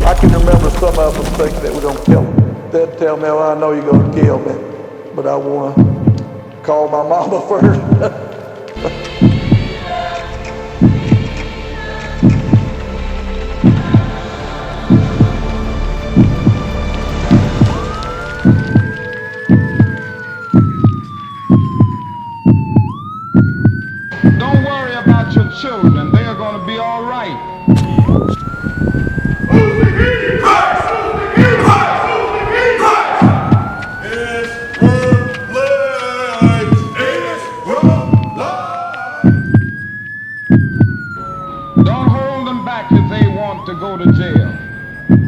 I can remember some of them thinking that we're going to kill him. They'd tell me, well, I know you're going to kill me, but I want to call my mama first. Don't worry about your children. They are going to be all right. Don't hold them back if they want to go to jail,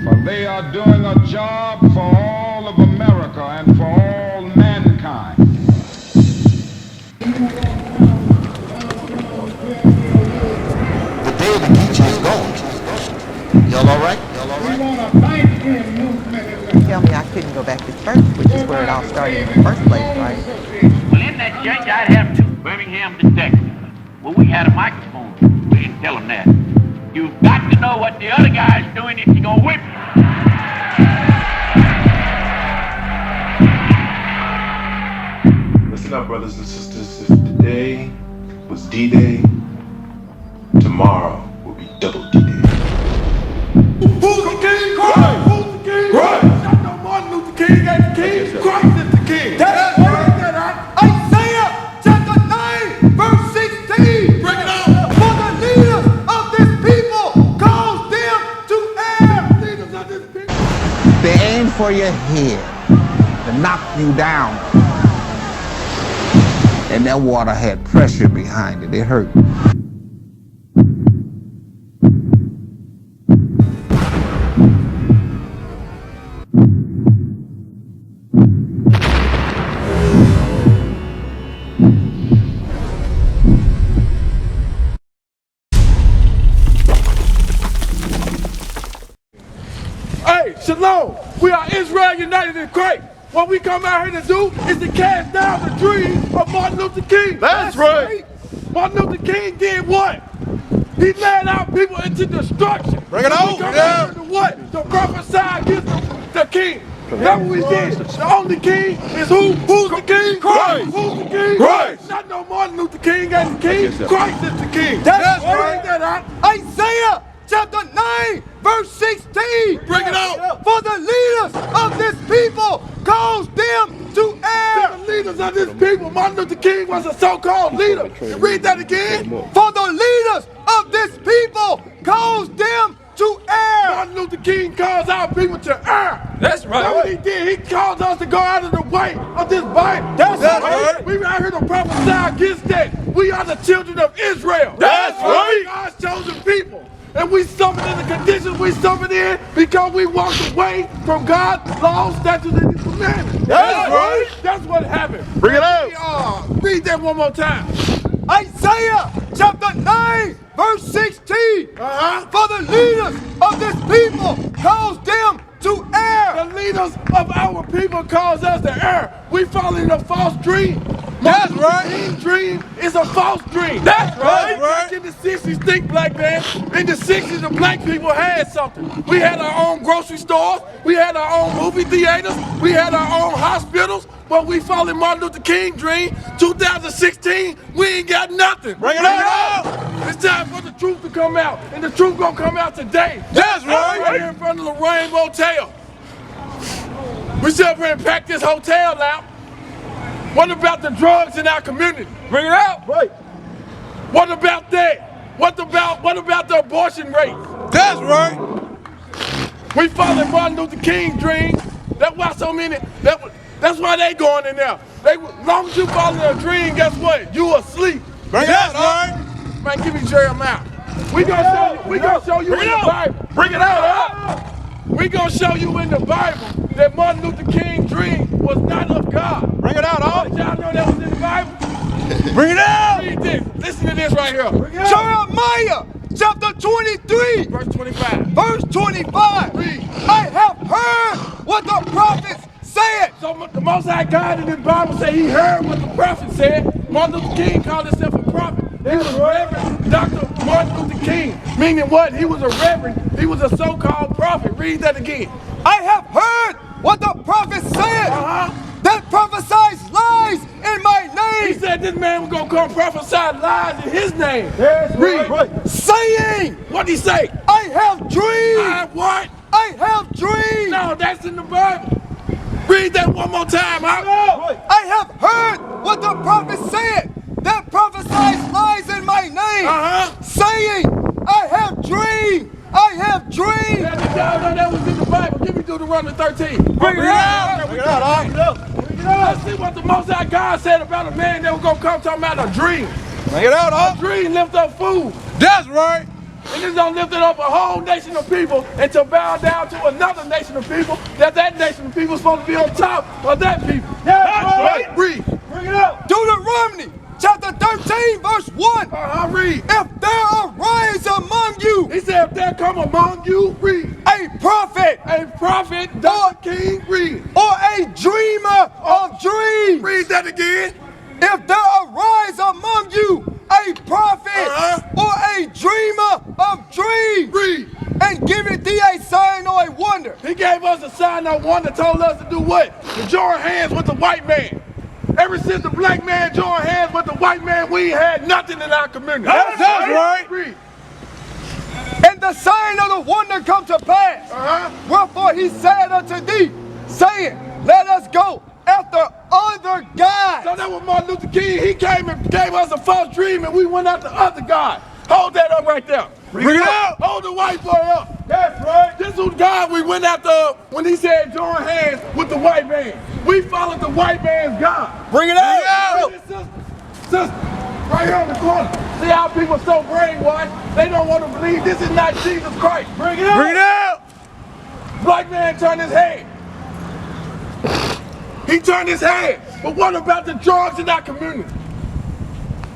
for they are doing a job for all of America and for all mankind. The day of the teacher is gone. Y'all all right? Y'all all right? We want to thank him, movement. Tell me I couldn't go back to church, which is where it all started in the first place, right? Well, in that church, I'd have two Birmingham detectives. Well, we had a microphone. We didn't tell them that. You've got to know what the other guy's doing if you're going to whip him. Listen up, brothers and sisters. If today was D-Day, tomorrow will be double D-Day. Who's the king? Christ! Who's the king? Christ! Not no Martin Luther King ain't the king. Christ is the king. That's right. Isaiah chapter 9, verse 16. Bring it out. For the leaders of this people cause them to err. Leaders of this people. They aim for your head to knock you down. And that water had pressure behind it. It hurt. Hey, shalom. We are Israel united in Christ. What we come out here to do is to cast down the dream of Martin Luther King. That's right. Martin Luther King did what? He led our people into destruction. Bring it on. We come out here to what? To prophesy against the king. That's what we did. The only king is who? Who's the king? Christ. Who's the king? Christ. Not no Martin Luther King ain't the king. Christ is the king. That's right. right. Isaiah chapter 9, verse 16. Bring it out. For the leaders of this people cause them to err. The leaders of this people. Martin Luther King was a so-called leader. You read that again? For the leaders of this people cause them to err. Martin Luther King caused our people to err. That's right. That's what he did. He caused us to go out of the way of this Bible. That's right. We out here to prophesy against that. We are the children of Israel. That's right. God's chosen people. And we suffered in the conditions we suffered in because we walked away from God's laws, statutes, and His commandments. That's right. That's what happened. Bring it out. Read that one more time. Isaiah chapter 9, verse 16. For the leaders of this people cause them to err. The leaders of our people cause us to err. We following a false dream. That's right. Martin dream is a false dream. That's right. Back in the 60s, think black man. In the 60s, the black people had something. We had our own grocery stores. We had our own movie theaters. We had our own hospitals. But we following Martin Luther King dream. 2016, we ain't got nothing. Bring it out. It's time for the truth to come out. And the truth gonna come out today. That's right. Right here in front of the Rainbow Hotel. We sit up here and pack this hotel out. What about the drugs in our community? Bring it out. Right. What about that? What about the abortion rate? That's right. We following Martin Luther King dream. That's why so many. That's why they going in there. As long as you follow their dream, guess what? You asleep. Bring it out, right? Man, give me Jeremiah. We gonna show you in the Bible. Bring it out. We gonna show you in the Bible that Martin Luther King dream was not of God. Bring it out, Did y'all know that was in the Bible? Bring it out. Read this. Listen to this right here. Jeremiah chapter 23, Verse 25. verse 25. Read. I have heard what the prophets said. So the Most High God in the Bible said he heard what the prophet said. Martin Luther King called himself a prophet. He was Reverend Dr. Martin Luther King. Meaning what? He was a reverend. He was a so-called prophet. Read that again. I have heard what the prophet said. That prophesies lies in my name. He said this man was gonna come prophesy lies in his name. Yes, read. Right. Saying, What'd he say? I have dreams. I have what? I have dreams. No, that's in the Bible. Read that one more time. I have heard what the prophet said. That prophesies lies in my name. Saying, I have dreams. I have dreams. That was in the Bible. Give me Deuteronomy 13. Bring it out. Bring it out. Let's see what the Most High God said about a man that was going to come talking about a dream. Bring it out, A dream lift up food. That's right. And it's going to lift up a whole nation of people and to bow down to another nation of people that nation of people is supposed to be on top of that people. That's right. Read. Bring it out. Deuteronomy chapter 13 verse 1. Read. If there arise among you, He said if there come among you, read. a prophet, Dr. King, read. or a dreamer of dreams. Read that again. If there arise among you a prophet or a dreamer of dreams, Read. and giveth thee a sign or a wonder. He gave us a sign or wonder, told us to do what? To join hands with the white man. Ever since the black man joined hands with the white man, we had nothing in our community. That's right. Read. And the sign of the wonder come to pass. Wherefore he said unto thee, saying, let us go after other gods. So that was Martin Luther King. He came and gave us a false dream and we went after other gods. Hold that up right there. Bring it out. Hold the white boy up. That's right. This was God we went after when he said join hands with the white man. We followed the white man's God. Bring it out. Sister, right here on the corner. See how people are so brainwashed? They don't want to believe this is not Jesus Christ. Bring it out. Bring it out. Black man turned his head. He turned his head. But what about the drugs in our community?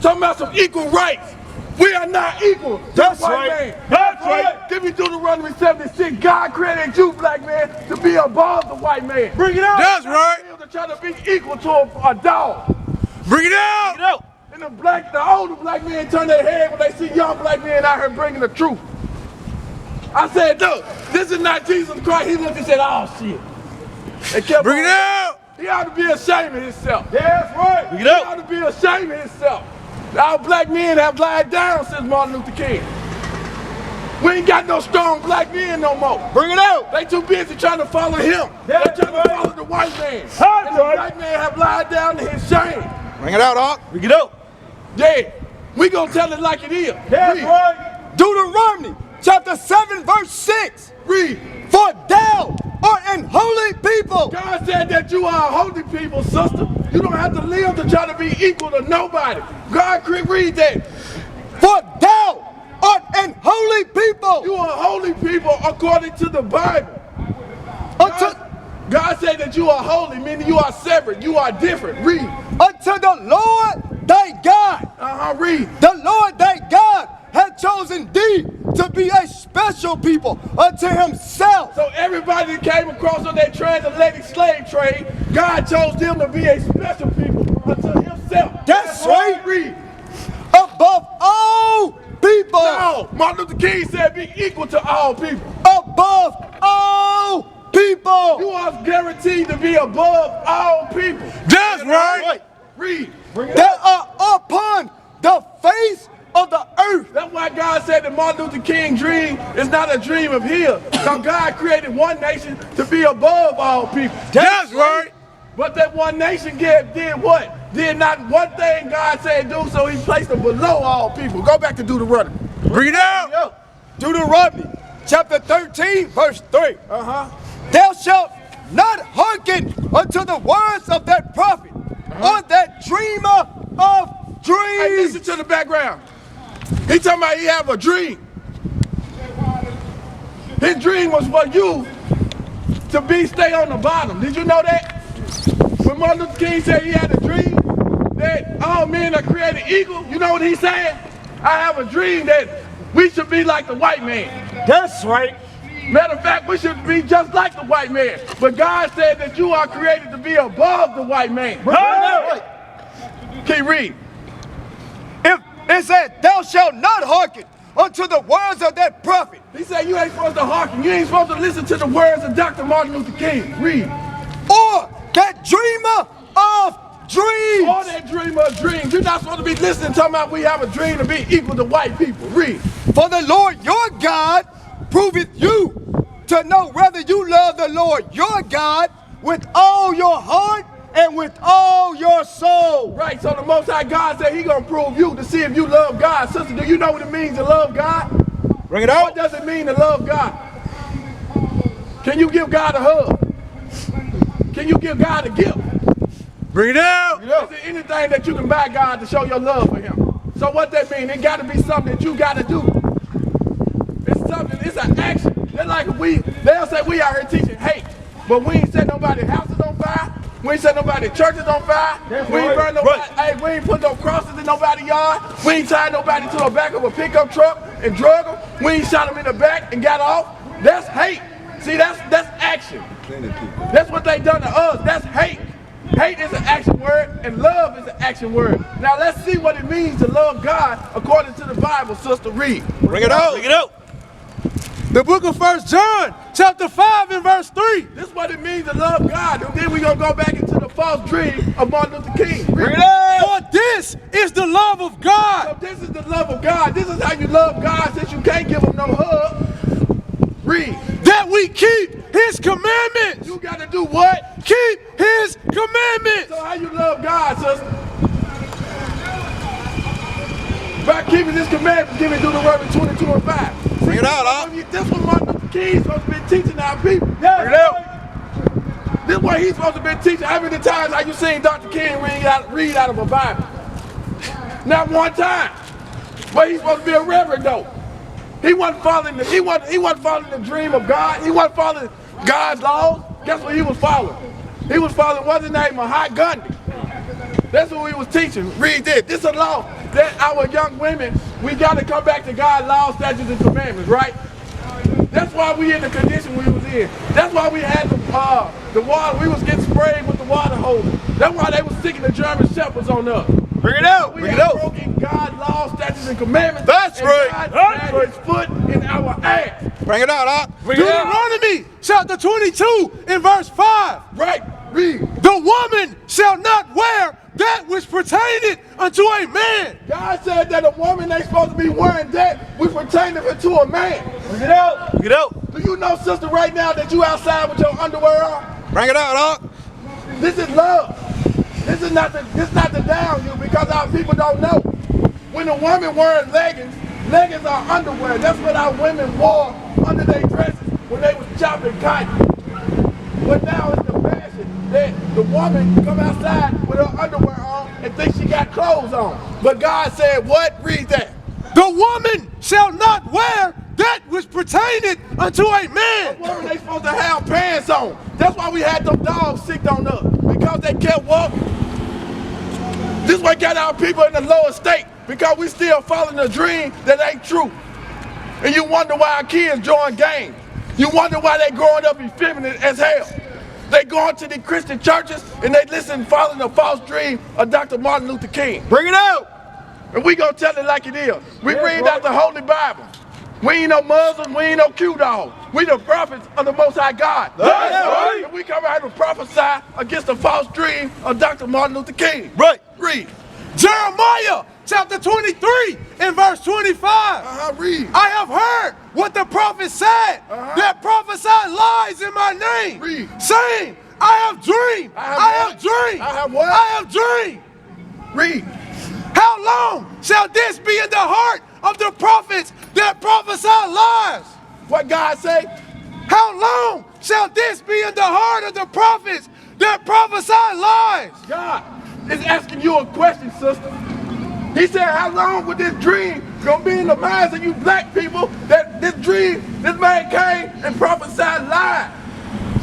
Talking about some equal rights. We are not equal to That's the white right. man. That's right. Give me Deuteronomy 76. God created you, black man, to be above the white man. Bring it out. That's right. To try to be equal to a dog. Bring it out. Bring it out. And the older black men turn their head when they see young black men out here bringing the truth. I said, look, this is not Jesus Christ. He looked and said, oh shit. They kept Bring it out. He ought to be ashamed of himself. That's right. Bring it He out. ought to be ashamed of himself. Our black men have lied down since Martin Luther King. We ain't got no strong black men no more. Bring it out. They too busy trying to follow him. They're trying to follow the white man. And the black man have lied down to his shame. Bring it out, Doc. Bring it out. Yeah, we gonna tell it like it is. That's Read. right. Deuteronomy chapter 7 verse 6. Read. For thou art an holy people. God said that you are a holy people, sister. You don't have to live to try to be equal to nobody. God read that. For thou art an holy people. You are holy people according to the Bible. God said that you are holy, meaning you are separate, you are different. Read. Unto the Lord thy God. Read. The Lord thy God hath chosen thee to be a special people unto himself. So everybody that came across on that transatlantic slave trade, God chose them to be a special people unto himself. That's right. Read. Above all people. No, Martin Luther King said be equal to all people. Above all people. You are guaranteed to be above all people. That's right. Read. That are upon the face of the earth. That's why God said that Martin Luther King's dream is not a dream of his. So God created one nation to be above all people. That's right. But that one nation did what? Did not one thing God said do, so he placed them below all people. Go back to Deuteronomy. Bring it out. Deuteronomy chapter 13 verse 3. Thou shalt not hearken unto the words of that prophet or that dreamer of dreams. Hey, listen to the background. He talking about he have a dream. His dream was for you to stay on the bottom. Did you know that? When Martin Luther King said he had a dream that all men are created equal, you know what he said? I have a dream that we should be like the white man. That's right. Matter of fact, we should be just like the white man. But God said that you are created to be above the white man. Keep reading. If It said, thou shalt not hearken unto the words of that prophet. He said you ain't supposed to hearken. You ain't supposed to listen to the words of Dr. Martin Luther King. Read. Or that dreamer of dreams. Or that dreamer of dreams. You're not supposed to be listening talking about we have a dream to be equal to white people. Read. For the Lord your God proveth you to know whether you love the Lord your God with all your heart and with all your soul. Right, so the Most High God said he gonna prove you to see if you love God. Sister, do you know what it means to love God? Bring it out. What does it mean to love God? Can you give God a hug? Can you give God a gift? Bring it out. Is there anything that you can buy God to show your love for him? So what that mean? It gotta be something that you gotta do. It's something, it's an action. They're like they'll say we out here teaching hate, but we ain't set nobody's houses on fire. We ain't set nobody's churches on fire. We ain't burn nobody, hey, we ain't put no crosses in nobody's yard. We ain't tied nobody to the back of a pickup truck and drug them. We ain't shot them in the back and got off. That's hate. See, that's action. That's what they done to us. That's hate. Hate is an action word, and love is an action word. Now let's see what it means to love God according to the Bible, sister. Read. Bring it out. Bring it out. The book of 1 John, chapter 5 and verse 3. This is what it means to love God. And then we're going to go back into the false dream of Martin Luther King. Read. Bring it out. For this is the love of God. So this is the love of God. This is how you love God since you can't give him no hug. Read. That we keep his commandments. You got to do what? Keep his commandments. So how you love God, sister? By keeping his commandments, giving Deuteronomy 22 and 5. Bring it out, huh? This is what Martin Luther King is supposed to be teaching our people. Bring it out. This is what he's supposed to be teaching. How many times have you seen Dr. King read out of a Bible? Not one time. But he's supposed to be a reverend though. He wasn't following the dream of God. He wasn't following God's laws. Guess what he was following? He was following, what's his name, Mahatma Gandhi. That's what he was teaching. Read this. This is a law that our young women, we got to come back to God's laws, statutes, and commandments, right? That's why we in the condition we was in. That's why we had the water. We was getting sprayed with the water hose. That's why they was sticking the German shepherds on us. Bring it out. We had broken God's laws, statutes, and commandments. That's right. God had his foot in our ass. Bring it out, huh? Deuteronomy chapter 22 in verse 5. Right. Read. The woman shall not wear that which pertaineth unto a man. God said that a woman ain't supposed to be wearing that which pertaineth to a man. Bring it out. Bring it out. Do you know, sister, right now that you outside with your underwear on? Bring it out, huh? This is love. This is not to down you because our people don't know. When a woman wearing leggings, leggings are underwear. That's what our women wore under their dresses when they was chopping cotton. But now it's the fashion that the woman come outside with her underwear on and think she got clothes on. But God said what? Read that. The woman shall not wear that which pertaineth unto a man. The woman ain't supposed to have pants on. That's why we had them dogs sick on us. Because they kept walking. This what got our people in the lower state. Because we still following a dream that ain't true. And you wonder why our kids join gangs. You wonder why they growing up effeminate as hell. They going to the Christian churches and they listen following the false dream of Dr. Martin Luther King. Bring it out. And we gonna tell it like it is. We read out the Holy Bible. We ain't no Muslims, we ain't no Q-dogs. We the prophets of the Most High God. That's right. And we come out to prophesy against the false dream of Dr. Martin Luther King. Right. Read. Jeremiah chapter 23 and verse 25. Read. I have heard what the prophet said that prophesied lies in my name. Read. Saying, I have dreamed. I have dreamed. I have what? I have dreamed. Read. How long shall this be in the heart of the prophets that prophesy lies? What God say? How long shall this be in the heart of the prophets that prophesy lies? God is asking you a question, sister. He said, how long would this dream gonna be in the minds of you black people that this dream, this man came and prophesied lies?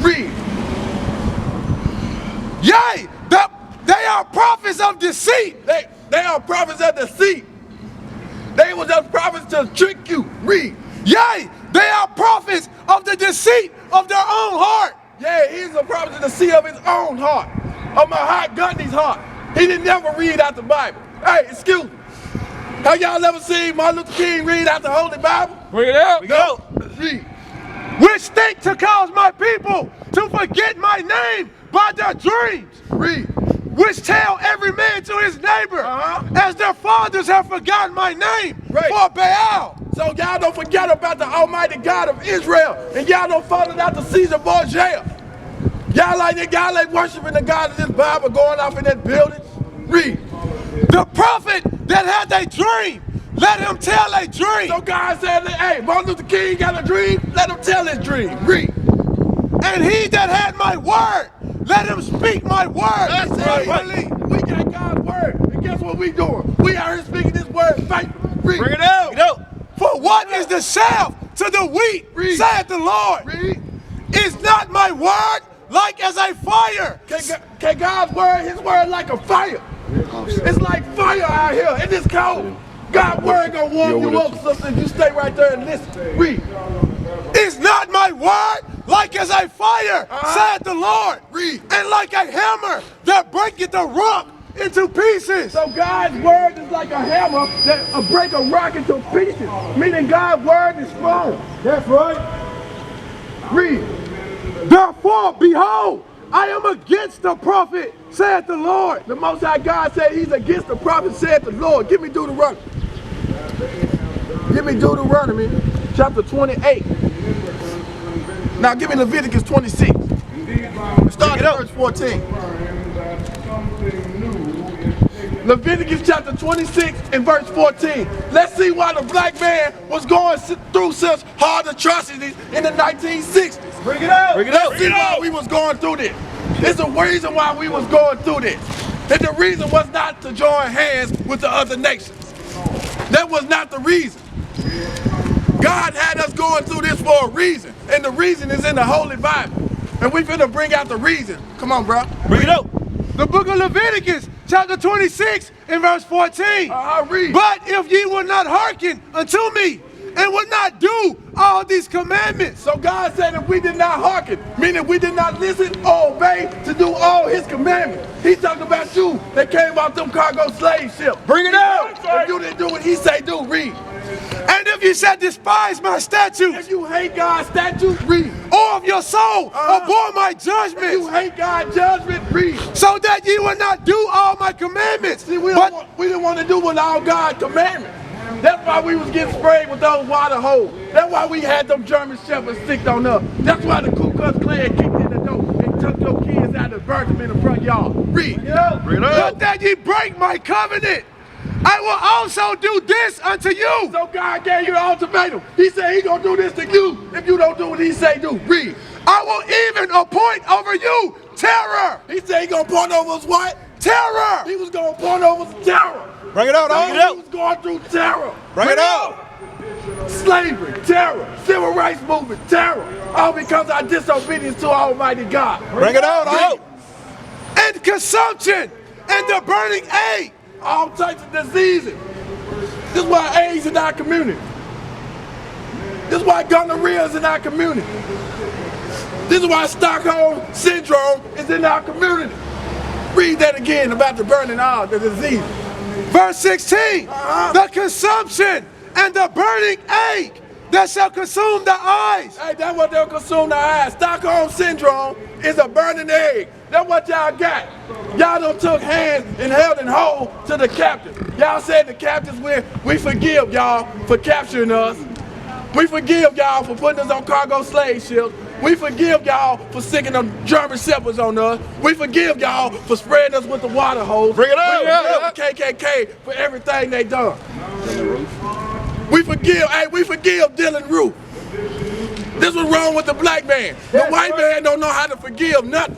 Read. Yea, they are prophets of deceit. They are prophets of deceit. They were just prophets to trick you. Read. Yea, they are prophets of the deceit of their own heart. Yeah, he's a prophet of the deceit of his own heart. Of Mahatma Gandhi's heart. He didn't never read out the Bible. Hey, excuse me. Have y'all ever seen Martin Luther King read out the Holy Bible? Bring it out. No. Read. Which think to cause my people to forget my name by their dreams. Read. Which tell every man to his neighbor, as their fathers have forgotten my name for Baal. So y'all don't forget about the Almighty God of Israel, and y'all don't follow after Caesar Borgia. Y'all ain't worshiping the God of this Bible, going off in that building. Read. The prophet that had a dream, let him tell a dream. So God said, hey, Martin Luther King got a dream, let him tell his dream. Read. And he that had my word, let him speak my word. That's right. We got God's word, and guess what we doing? We out here speaking this word faithfully. Read. Bring it out. For what is the chaff to the wheat, saith the Lord? Read. Is not my word like as a fire? Can God's word, his word like a fire? It's like fire out here, and it's cold. God's word gonna warm you up, sister, if you stay right there and listen. Read. Is not my word like as a fire, saith the Lord? Read. And like a hammer that breaketh the rock into pieces. So God's word is like a hammer that break a rock into pieces, meaning God's word is strong. That's right. Read. Therefore, behold, I am against the prophet, saith the Lord. The Most High God said he's against the prophet, saith the Lord. Give me Deuteronomy. Give me Deuteronomy chapter 28. Now give me Leviticus 26. Start at verse 14. Leviticus chapter 26 and verse 14. Let's see why the black man was going through such hard atrocities in the 1960s. Bring it out. Let's see why we was going through this. It's a reason why we was going through this. And the reason was not to join hands with the other nations. That was not the reason. God had us going through this for a reason. And the reason is in the Holy Bible. And we finna bring out the reason. Come on, bro. Bring it out. The book of Leviticus, chapter 26 and verse 14. Read. But if ye will not hearken unto me, and will not do all these commandments. So God said if we did not hearken, meaning we did not listen or obey to do all his commandments. He's talking about you that came out them cargo slave ships. Bring it out. If you didn't do what he say do, read. And if you shall despise my statutes, if you hate God's statutes, read. Or of your soul, abhor my judgments. If you hate God's judgment, read. So that ye will not do all my commandments. See, we didn't want to do with all God's commandments. That's why we was getting sprayed with those water holes. That's why we had them German shepherds sticked on us. That's why the Ku Klux Klan kicked in the door and took your kids out and burnt them in the front yard. Read. But that ye break my covenant, I will also do this unto you. So God gave you the ultimatum. He said he gonna do this to you if you don't do what he say do. Read. I will even appoint over you terror. He said he gonna appoint over us what? Terror. He was gonna appoint over us terror. Bring it out, He was going through terror. Bring it out. Slavery, terror, civil rights movement, terror. All because of our disobedience to Almighty God. Bring it out. And consumption and the burning egg. All types of diseases. This is why AIDS in our community. This is why gonorrhea is in our community. This is why Stockholm Syndrome is in our community. Read that again about the burning of the disease. Verse 16, the consumption and the burning egg that shall consume the eyes. Hey, that's what they'll consume the eyes. Stockholm Syndrome is a burning egg. That's what y'all got. Y'all done took hands and held and hold to the captain. Y'all said the captains, we forgive y'all for capturing us. We forgive y'all for putting us on cargo slave ships. We forgive y'all for sticking them German shepherds on us. We forgive y'all for spreading us with the water hose. Bring it out. We forgive the KKK for everything they done. We forgive Dylan Roof. This was wrong with the black man. The white man don't know how to forgive nothing.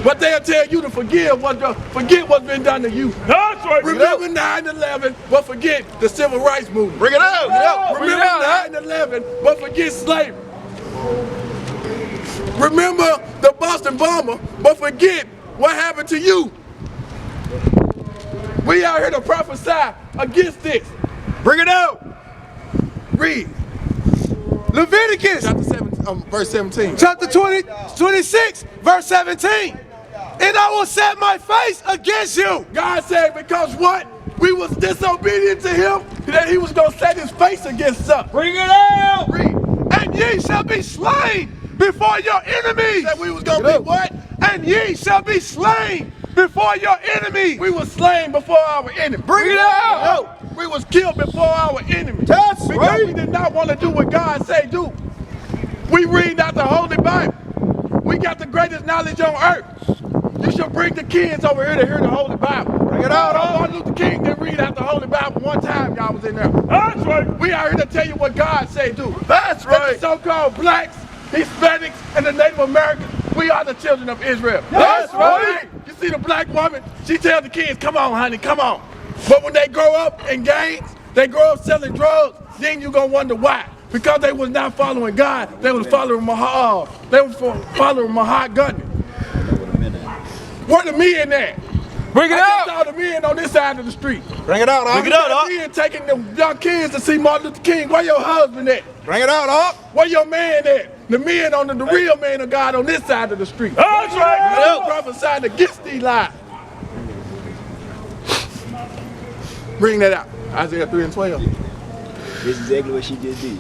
But they'll tell you to forget what's been done to you. That's right. Remember 9/11, but forget the civil rights movement. Bring it out. Remember 9/11, but forget slavery. Remember the Boston bomber, but forget what happened to you. We out here to prophesy against this. Bring it out. Read. Leviticus Chapter 7, verse 17. chapter 26, verse 17. And I will set my face against you. God said, because what? We was disobedient to him, that he was going to set his face against us. Bring it out. Read. And ye shall be slain before your enemies. That we was going to be what? And ye shall be slain before your enemies. We was slain before our enemies. Bring it out. We was killed before our enemies. That's because right. we did not want to do what God say do. We read out the Holy Bible. We got the greatest knowledge on earth. You should bring the kids over here to hear the Holy Bible. Bring it out. Martin Luther King didn't read out the Holy Bible one time y'all was in there. That's right. We are here to tell you what God say do. That's That right. the so-called blacks, Hispanics, and the Native Americans, we are the children of Israel. That's right. You see the black woman, she tells the kids, come on, honey, come on. But when they grow up in gangs, they grow up selling drugs, then you're going to wonder why. Because they was not following God, they was following Mahat Gundy. Where the men at? Bring it I just out. saw the men on this side of the street. Bring it out. Bring it out. Men taking them young kids to see Martin Luther King. Where your husband at? Bring it out. Where your man at? The men on the real man of God on this side of the street. That's right. Prophesied against these lies. Bring that out. Isaiah 3 and 12. That's exactly what she just did.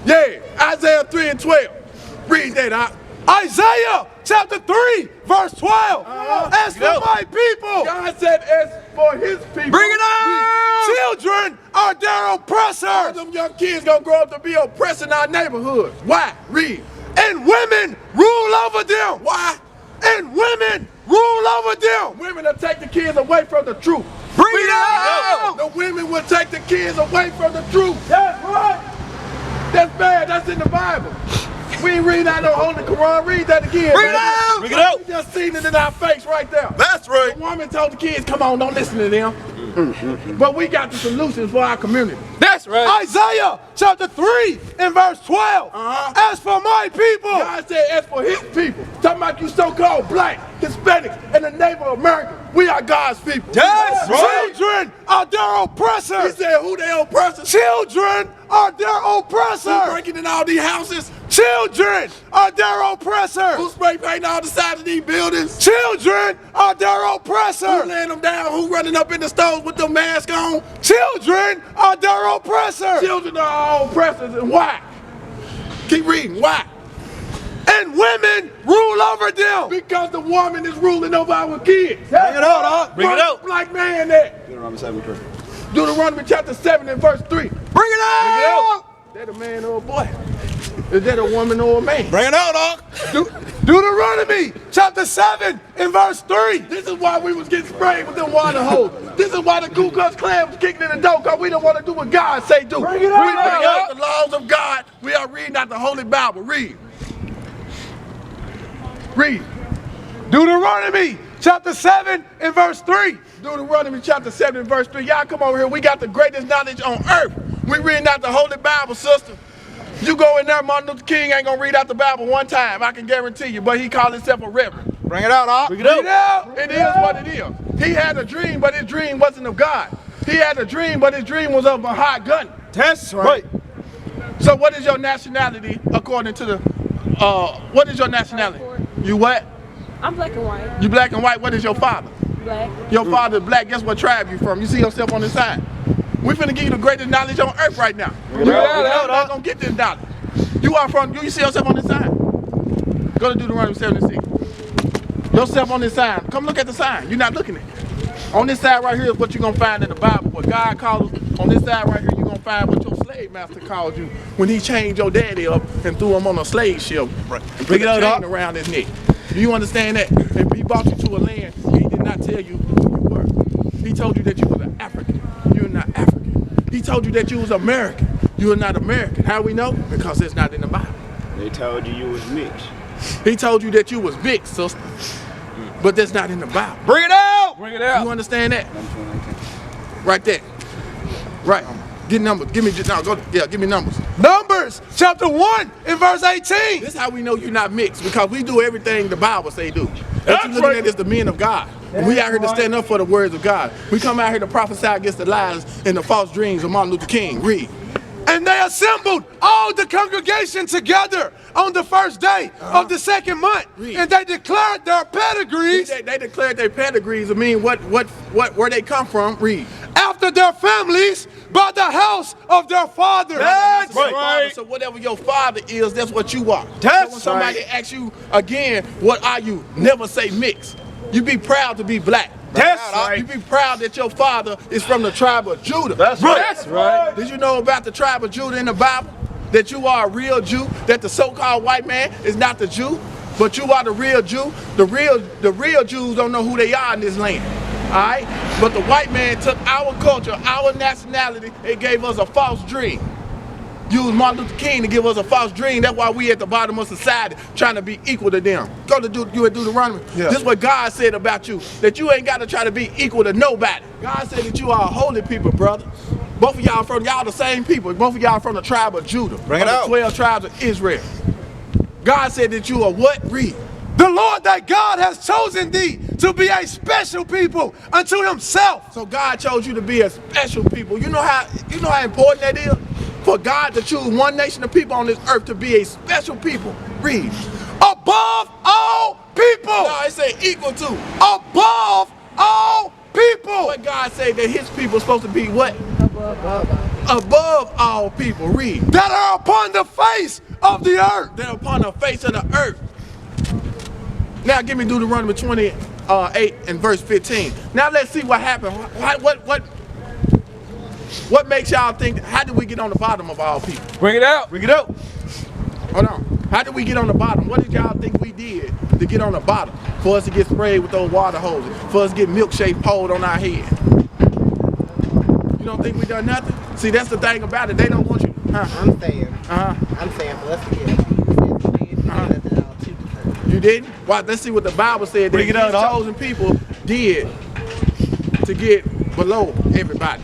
Yeah, Isaiah 3 and 12. Read that out. Isaiah chapter 3, verse 12. As for my people, God said, as for his people. bring it out. Children are their All oppressors, them young kids gonna grow up to be oppressing our neighborhoods. Why? Read. and women rule over them. Why? And women rule over them. Women will take the kids away from the truth. Bring it out. The women will take the kids away from the truth. That's right. That's bad. That's in the Bible. We ain't reading out no Holy Quran. Read that again. Bring it man. out. Bring it out. We just seen it in our face right there. That's right. The woman told the kids, come on, don't listen to them. But we got the solutions for our community. That's right. Isaiah chapter 3 and verse 12. As for my people, God said, as for his people, talking about you so-called black, Hispanics, and the Native Americans, we are God's people. yes, Right. children are their He oppressors. said, who they oppressors? Children are their Who oppressors. breaking in all these houses? Children are their oppressors. Who spray painting all the sides of these buildings? Children are their Who oppressors. laying them down? Who running up in the stores with their mask on? Children are their oppressors. Children are all oppressors, and why? Keep reading, why? And women rule over them. Because the woman is ruling over our kids. Bring it out, huh? Bring it Where's out. the black man at? Deuteronomy 7:3. Deuteronomy chapter 7 and verse 3. Bring it out. That a man or a boy? Is that a woman or a man? Bring it out, huh? Deuteronomy chapter 7 and verse 3. This is why we was getting sprayed with them water hoses. This is why the Ku Klux Klan was kicking in the door, because we don't want to do what God say do. Bring it We out. bring out the laws of God. We are reading out the Holy Bible. Read. Read. Deuteronomy chapter 7 and verse 3. Deuteronomy chapter 7 and verse 3. Y'all come over here. We got the greatest knowledge on earth. We reading out the Holy Bible, sister. You go in there, Martin Luther King ain't gonna read out the Bible one time, I can guarantee you, but he called himself a reverend. Bring it out, huh? Bring it out. It is what it is. He had a dream, but his dream wasn't of God. He had a dream, but his dream was of a hot gun. That's right. So what is your nationality according to the, what is your nationality? You what? I'm black and white. You black and white. What is your father? Black. Your father is black. Guess what tribe you from? You see yourself on the sign. We finna give you the greatest knowledge on earth right now. You're not gonna get this knowledge. You are from, you see yourself on this sign. Go to Deuteronomy 76. Yourself on this sign. Come look at the sign. You're not looking at it. On this side right here is what you're gonna find in the Bible. What God calls, on this side right here, you're gonna find what your slave master called you when he chained your daddy up and threw him on a slave ship and put a chain around his neck. Do you understand that? If he brought you to a land, he did not tell you who you were. He told you that you was an African. You're not African. He told you that you was American. You are not American. How we know? Because it's not in the Bible. They told you was mixed. He told you that you was big, sister. But that's not in the Bible. Bring it out. Bring it out. You understand that? Right there. Right. Get numbers. Give me give me numbers. Numbers chapter 1 and verse 18. This is how we know you're not mixed, because we do everything the Bible say do. What you're looking at is the men of God. And we out here to stand up for the words of God. We come out here to prophesy against the lies and the false dreams of Martin Luther King. Read. And they assembled all the congregation together on the first day of the second month. And they declared their pedigrees. They declared their pedigrees. I mean, where they come from. Read. after their families by the house of their father. That's right. right. So whatever your father is, that's what you are. That's so when somebody asks you again, what are you? Never say mix. You be proud to be black. That's right. You be proud that your father is from the tribe of Judah. That's right. That's right. Did you know about the tribe of Judah in the Bible? That you are a real Jew, that the so-called white man is not the Jew, but you are the real Jew. The real Jews don't know who they are in this land. All right? But the white man took our culture, our nationality, and gave us a false dream. Used Martin Luther King to give us a false dream. That's why we at the bottom of society trying to be equal to them. Go to Deuteronomy. Yeah. This is what God said about you, that you ain't got to try to be equal to nobody. God said that you are a holy people, brother. Both of y'all the same people. Both of y'all from the tribe of Judah. Bring it out. The 12 tribes of Israel. God said that you are what? Read. The Lord thy God has chosen thee to be a special people unto himself. So God chose you to be a special people. You know how important that is? For God to choose one nation of people on this earth to be a special people. Read. Above all people. No, it said equal to. Above all people. What God said that his people are supposed to be what? Above all people. Read. That are upon the face of the earth. That are upon the face of the earth. Now give me Deuteronomy 28 and verse 15. Now let's see what happened. What makes y'all think, how did we get on the bottom of all people? Bring it out. Bring it out. Hold on. How did we get on the bottom? What did y'all think we did to get on the bottom? For us to get sprayed with those water hoses. For us to get milkshake poured on our head. You don't think we done nothing? See, that's the thing about it. They don't want you. I'm saying for us to get you didn't? Well, let's see what the Bible said that these chosen people did to get below everybody.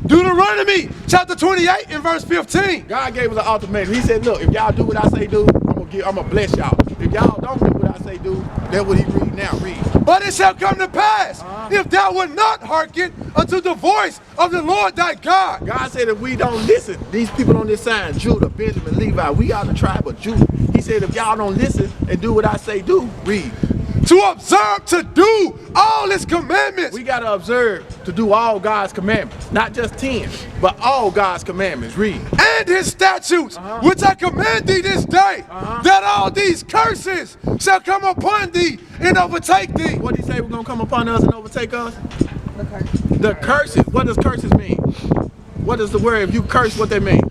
Deuteronomy chapter 28 and verse 15. God gave us an ultimatum. He said, look, if y'all do what I say do, I'm gonna bless y'all. If y'all don't do what I say do, that's what he read now. Read. But it shall come to pass, if thou wilt not hearken unto the voice of the Lord thy God. God said if we don't listen, these people on this side, Judah, Benjamin, Levi, we are the tribe of Judah. He said if y'all don't listen and do what I say do, read. To observe to do all his commandments. We got to observe to do all God's commandments. Not just 10, but all God's commandments. Read. And his statutes, which I command thee this day, that all these curses shall come upon thee and overtake thee. What did he say was going to come upon us and overtake us? The curses. The curses. What does curses mean? What is the word? If you curse, what they mean?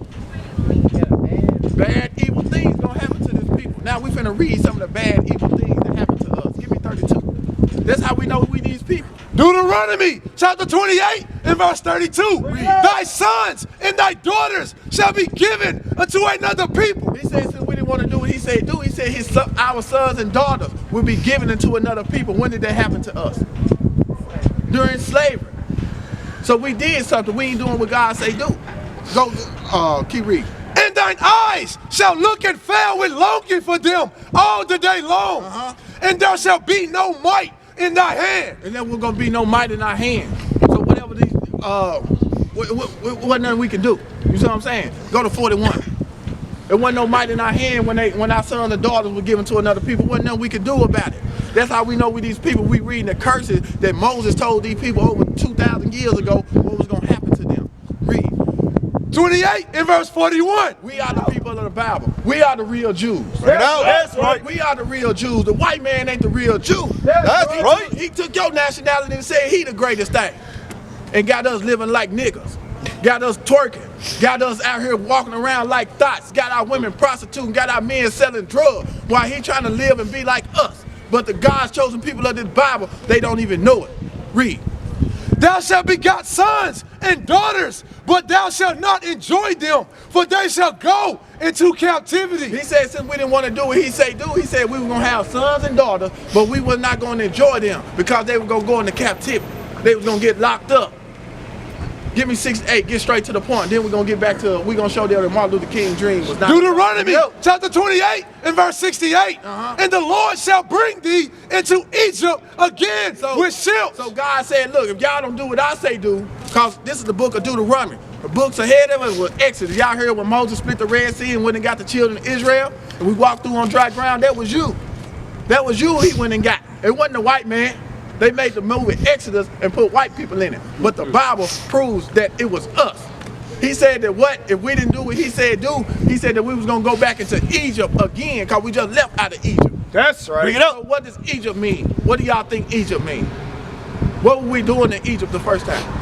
Bad, evil things going to happen to these people. Now we finna read some of the bad, evil things that happen to us. Give me 32. That's how we know we these people. Deuteronomy chapter 28 and verse 32. Read. Thy sons and thy daughters shall be given unto another people. He said since we didn't want to do what he said do, he said our sons and daughters will be given unto another people. When did that happen to us? During slavery. So we did something. We ain't doing what God say do. Go, keep reading. And thine eyes shall look and fail with longing for them all the day long. And there shall be no might in thy hand. And then we're going to be no might in our hand. So whatever these, what nothing we can do. You see what I'm saying? Go to 41. There wasn't no might in our hand when our sons and daughters were given to another people. Wasn't nothing we could do about it. That's how we know we these people. We reading the curses that Moses told these people over 2,000 years ago what was going to happen to them. Read. 28 and verse 41. We are the people of the Bible. We are the real Jews. That's right. We are the real Jews. The white man ain't the real Jew. That's right. He took your nationality and said he the greatest thing. And got us living like niggas. Got us twerking. Got us out here walking around like thoughts. Got our women prostituting. Got our men selling drugs. While he trying to live and be like us. But the God's chosen people of this Bible, they don't even know it. Read. Thou shalt begot sons and daughters, but thou shalt not enjoy them, for they shall go into captivity. He said since we didn't want to do what he said do, he said we were going to have sons and daughters, but we were not going to enjoy them because they were going to go into captivity. They were going to get locked up. Give me 6-8, get straight to the point. Then we're going to get back to, we're going to show them that Martin Luther King's dream was not. Deuteronomy chapter 28 and verse 68. And the Lord shall bring thee into Egypt again with ships. So God said, look, if y'all don't do what I say do, because this is the book of Deuteronomy. The books ahead of it was Exodus. Y'all heard when Moses split the Red Sea and went and got the children of Israel? And we walked through on dry ground. That was you. That was you he went and got. It wasn't the white man. They made the movie Exodus and put white people in it. But the Bible proves that it was us. He said that what? If we didn't do what he said do, he said that we was going to go back into Egypt again because we just left out of Egypt. That's right. Bring it up. So what does Egypt mean? What do y'all think Egypt mean? What were we doing in Egypt the first time?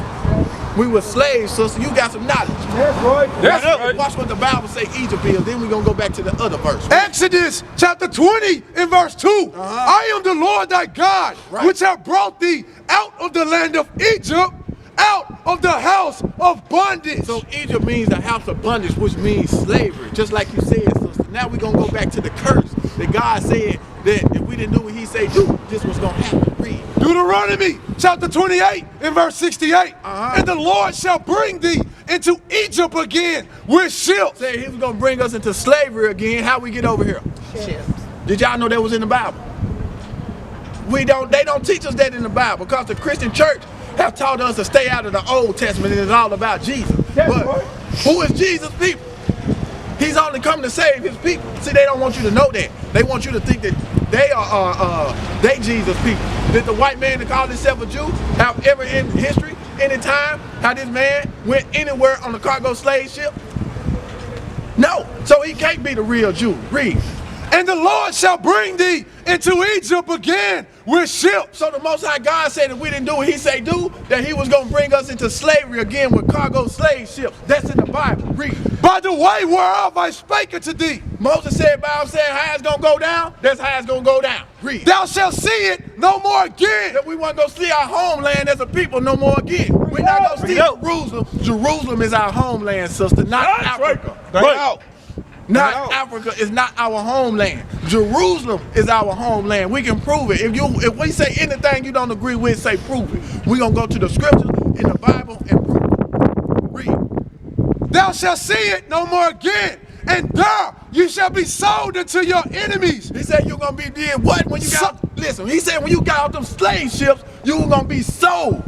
We were slaves, sister. You got some knowledge. That's right. That's right. Watch what the Bible say Egypt is. Then we're going to go back to the other verse. Exodus chapter 20 and verse 2. I am the Lord thy God, which have brought thee out of the land of Egypt, out of the house of bondage. So Egypt means the house of bondage, which means slavery, just like you said, sister. Now we're going to go back to the curse that God said that if we didn't do what he said do, this was going to happen. Read. Deuteronomy chapter 28 and verse 68. And the Lord shall bring thee into Egypt again with ships. Say he was going to bring us into slavery again. How we get over here? Ships. Did y'all know that was in the Bible? They don't teach us that in the Bible because the Christian church have taught us to stay out of the Old Testament and it's all about Jesus. But who is Jesus' people? He's only come to save his people. See, they don't want you to know that. They want you to think that they Jesus people. Did the white man that called himself a Jew have ever in history, any time, how this man went anywhere on a cargo slave ship? No. So he can't be the real Jew. Read. And the Lord shall bring thee into Egypt again with ships. So the Most High God said if we didn't do what he said do, that he was going to bring us into slavery again with cargo slave ships. That's in the Bible. Read. By the way whereof I spake unto thee. Moses said by himself how it's going to go down, that's how it's going to go down. Read. Thou shalt see it no more again. That we want to go see our homeland as a people no more again. We're not going to see Jerusalem. Jerusalem is our homeland, sister, not Africa. Right. Not Africa is not our homeland. Jerusalem is our homeland. We can prove it. If we say anything you don't agree with, say prove it. We're going to go to the scriptures in the Bible and prove it. Read. Thou shalt see it no more again. And there you shall be sold unto your enemies. He said you're going to be did what when you got, listen, he said when you got out them slave ships, you were going to be sold.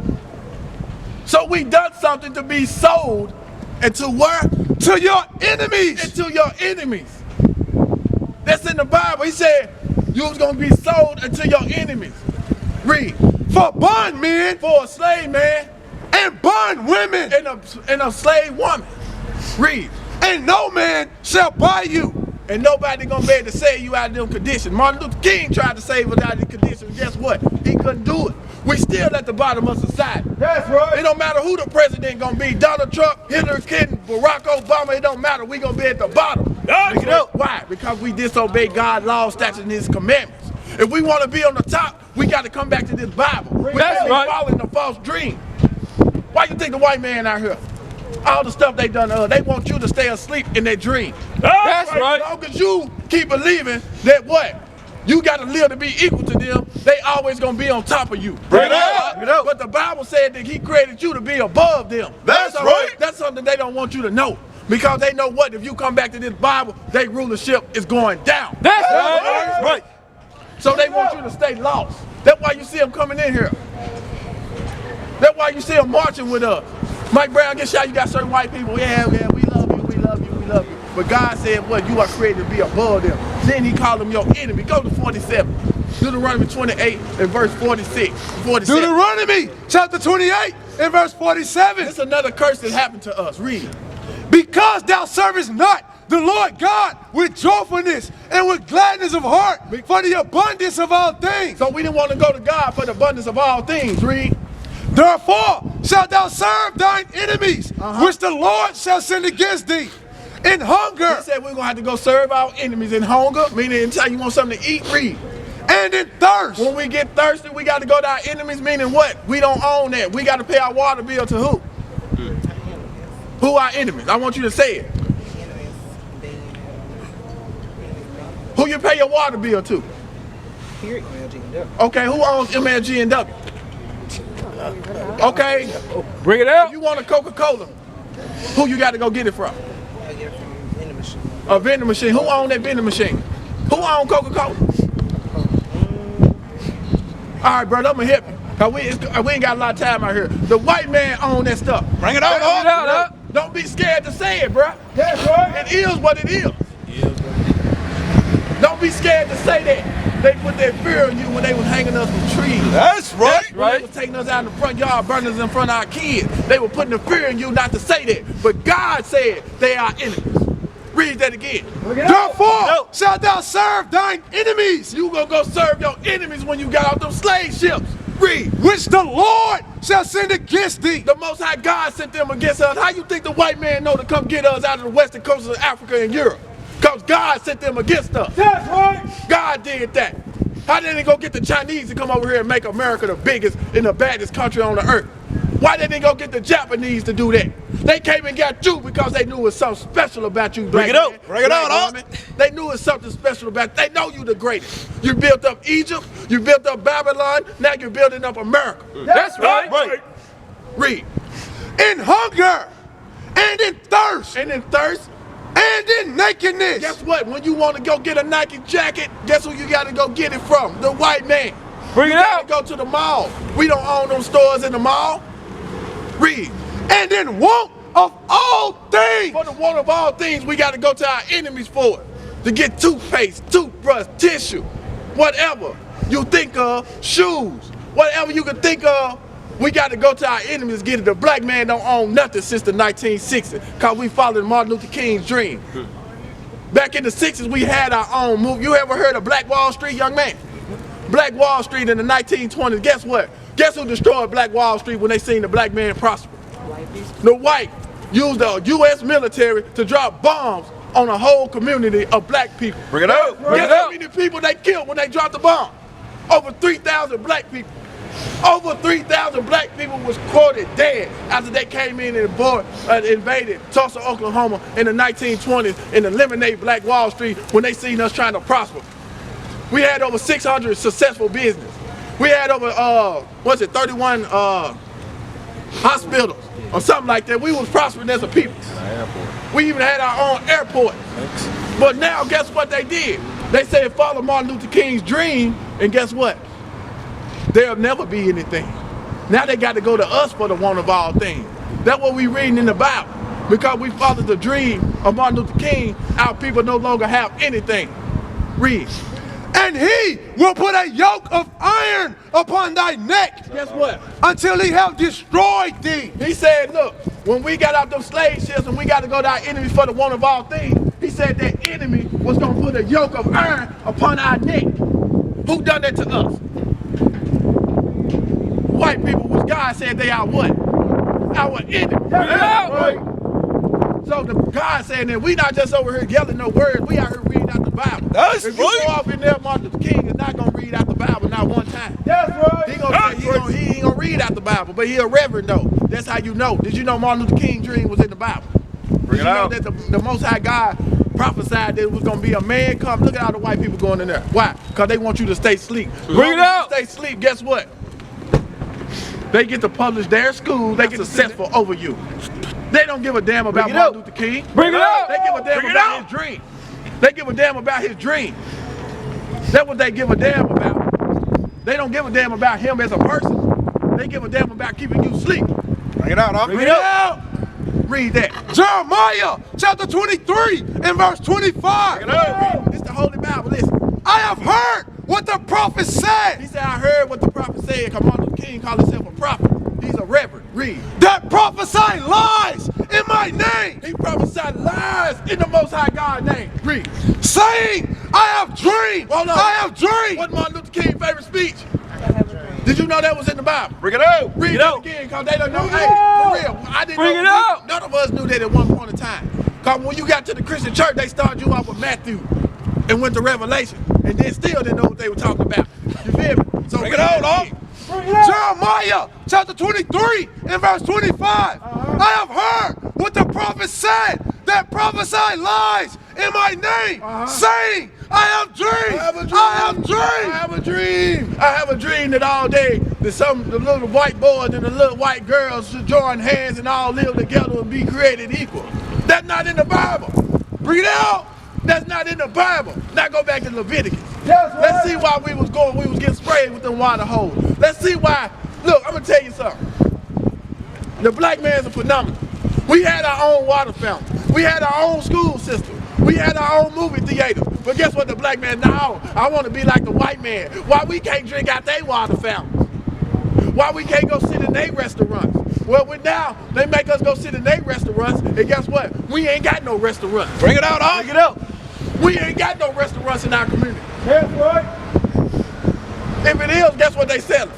So we done something to be sold into where? To your enemies. Into your enemies. That's in the Bible. He said you was going to be sold into your enemies. Read. For bondmen. For a slave man. And bond women. And a slave woman. Read. And no man shall buy you. And nobody gonna be able to save you out of them conditions. Martin Luther King tried to save us out of these conditions. Guess what? He couldn't do it. We still at the bottom of society. That's right. It don't matter who the president gonna be. Donald Trump, Hillary Clinton, Barack Obama. It don't matter. We gonna be at the bottom. Why? Because we disobey God's law, statutes, and his commandments. If we want to be on the top, we got to come back to this Bible. We can't be following the false dream. Why you think the white man out here? All the stuff they done to us, they want you to stay asleep in their dream. That's right. As long as you keep believing that what? You got to live to be equal to them, they always going to be on top of you. Bring it up. But the Bible said that he created you to be above them. That's right. That's something they don't want you to know. Because they know what? If you come back to this Bible, their rulership is going down. That's right. So they want you to stay lost. That's why you see them coming in here. That's why you see them marching with us. Mike Brown, get shot, you got certain white people, yeah, we love you, we love you, we love you. But God said, what, you are created to be above them. Then he called them your enemy. Go to 47. Deuteronomy 28 and verse 47. Deuteronomy chapter 28 and verse 47. It's another curse that happened to us. Read. Because thou servest not the Lord God with joyfulness and with gladness of heart for the abundance of all things. So we didn't want to go to God for the abundance of all things. Read. Therefore shalt thou serve thine enemies, which the Lord shall send against thee, in hunger. He said we're going to have to go serve our enemies in hunger, meaning anytime you want something to eat, read. And in thirst. When we get thirsty, we got to go to our enemies, meaning what? We don't own that. We got to pay our water bill to who? Who are enemies? I want you to say it. Who you pay your water bill to? Okay, who owns MLG and W? Okay, bring it out. If you want a Coca-Cola, who you got to go get it from? I get it from a vending machine. A vending machine. Who owns that vending machine? Who owns Coca-Cola? All right, brother, I'm gonna help you. Cause we ain't got a lot of time out here. The white man owns that stuff. Bring it out. Don't be scared to say it, bro. That's right. It is what it is. Don't be scared to say that. They put their fear in you when they was hanging us from trees. That's right. When they was taking us out in the front yard, burning us in front of our kids. They were putting the fear in you not to say that. But God said they are enemies. Read that again. John 4, shalt thou serve thine enemies. You gonna go serve your enemies when you got off them slave ships. Read. Which the Lord shall send against thee. The Most High God sent them against us. How you think the white man know to come get us out of the western coast of Africa and Europe? Because God sent them against us. That's right. God did that. How did they go get the Chinese to come over here and make America the biggest and the baddest country on the earth? Why didn't they go get the Japanese to do that? They came and got you because they knew it was something special about you. Bring it out. Bring it out, woman. They knew it was something special about you. They know you the greatest. You built up Egypt. You built up Babylon. Now you're building up America. That's right. Read. In hunger and in thirst And in thirst. and in nakedness. Guess what? When you want to go get a Nike jacket, guess who you got to go get it from? The white man. Bring it You out. gotta go to the mall. We don't own them stores in the mall. Read. And in want of all things. For the want of all things, we got to go to our enemies for it. To get toothpaste, toothbrush, tissue, whatever you think of, shoes, whatever you can think of, we got to go to our enemies to get it. The black man don't own nothing since the 1960s because we followed Martin Luther King's dream. Back in the 60s, we had our own move. You ever heard of Black Wall Street, young man? Black Wall Street in the 1920s, guess what? Guess who destroyed Black Wall Street when they seen the black man prosper? The white used the U.S. military to drop bombs on a whole community of black people. Bring it out. Bring Guess it how out. many people they killed when they dropped the bomb? Over 3,000 black people. Over 3,000 black people was quoted dead after they came in and invaded Tulsa, Oklahoma in the 1920s and eliminated Black Wall Street when they seen us trying to prosper. We had over 600 successful business. We had over, 31 hospitals or something like that. We was prospering as a people. We even had our own airport. But now, guess what they did? They said follow Martin Luther King's dream, and guess what? There'll never be anything. Now they got to go to us for the want of all things. That's what we reading in the Bible. Because we followed the dream of Martin Luther King, our people no longer have anything. Read. And he will put a yoke of iron upon thy neck. Guess what? Until he have destroyed thee. He said, look, when we got out them slave ships and we got to go to our enemies for the want of all things, he said that enemy was going to put a yoke of iron upon our neck. Who done that to us? White people, which God said they are what? Our enemy. Right. So the God saying that we not just over here yelling no words, we out here reading out the Bible. That's if you right. go off in there, Martin Luther King is not gonna read out the Bible not one time. That's right. He ain't gonna read out the Bible, but he a reverend though. That's how you know. Did you know Martin Luther King's dream was in the Bible? Bring it out. That the Most High God prophesied that it was gonna be a man come. Look at all the white people going in there. Why? Because they want you to stay asleep. Bring it out. Stay asleep. Guess what? They get to publish their school. They get successful over you. They don't give a damn about Martin Luther King. Bring it out. They give a damn about his dream. They give a damn about his dream. That's what they give a damn about. They don't give a damn about him as a person. They give a damn about keeping you asleep. Bring it out. Bring it out. Read that. Jeremiah chapter 23 and verse 25. Bring it out. This is the Holy Bible. Listen. I have heard what the prophet said. He said, I heard what the prophet said. Come on, the king called himself a prophet. He's a reverend. Read. That prophesy lies in my name. He prophesied lies in the Most High God's name. Read. Saying, I have dreamed. Hold on. I have dreamed. What's Martin Luther King's favorite speech? Did you know that was in the Bible? Bring it out. Read it again, because they don't know. Hey, for real. I didn't Bring know. it out. None of us knew that at one point in time. Because when you got to the Christian church, they started you off with Matthew and went to Revelation. And then still didn't know what they were talking about. You feel me? So Bring it out, dog. Jeremiah chapter 23 and verse 25. I have heard what the prophet said that prophesied lies in my name, saying, I have dreamed. I have dreamed. I have a dream. I have a dream that all day the little white boys and the little white girls should join hands and all live together and be created equal. That's not in the Bible. Bring it out. That's not in the Bible. Now go back to Leviticus. Let's see why we was getting sprayed with them water holes. Let's see why. Look, I'm gonna tell you something. The black man's a phenomenon. We had our own water fountain. We had our own school system. We had our own movie theater. But guess what? The black man, no, I want to be like the white man. Why we can't drink out their water fountains? Why we can't go sit in their restaurants? Well, now they make us go sit in their restaurants, and guess what? We ain't got no restaurants. Bring it out, Bring it out. We ain't got no restaurants in our community. That's right. If it is, guess what they selling?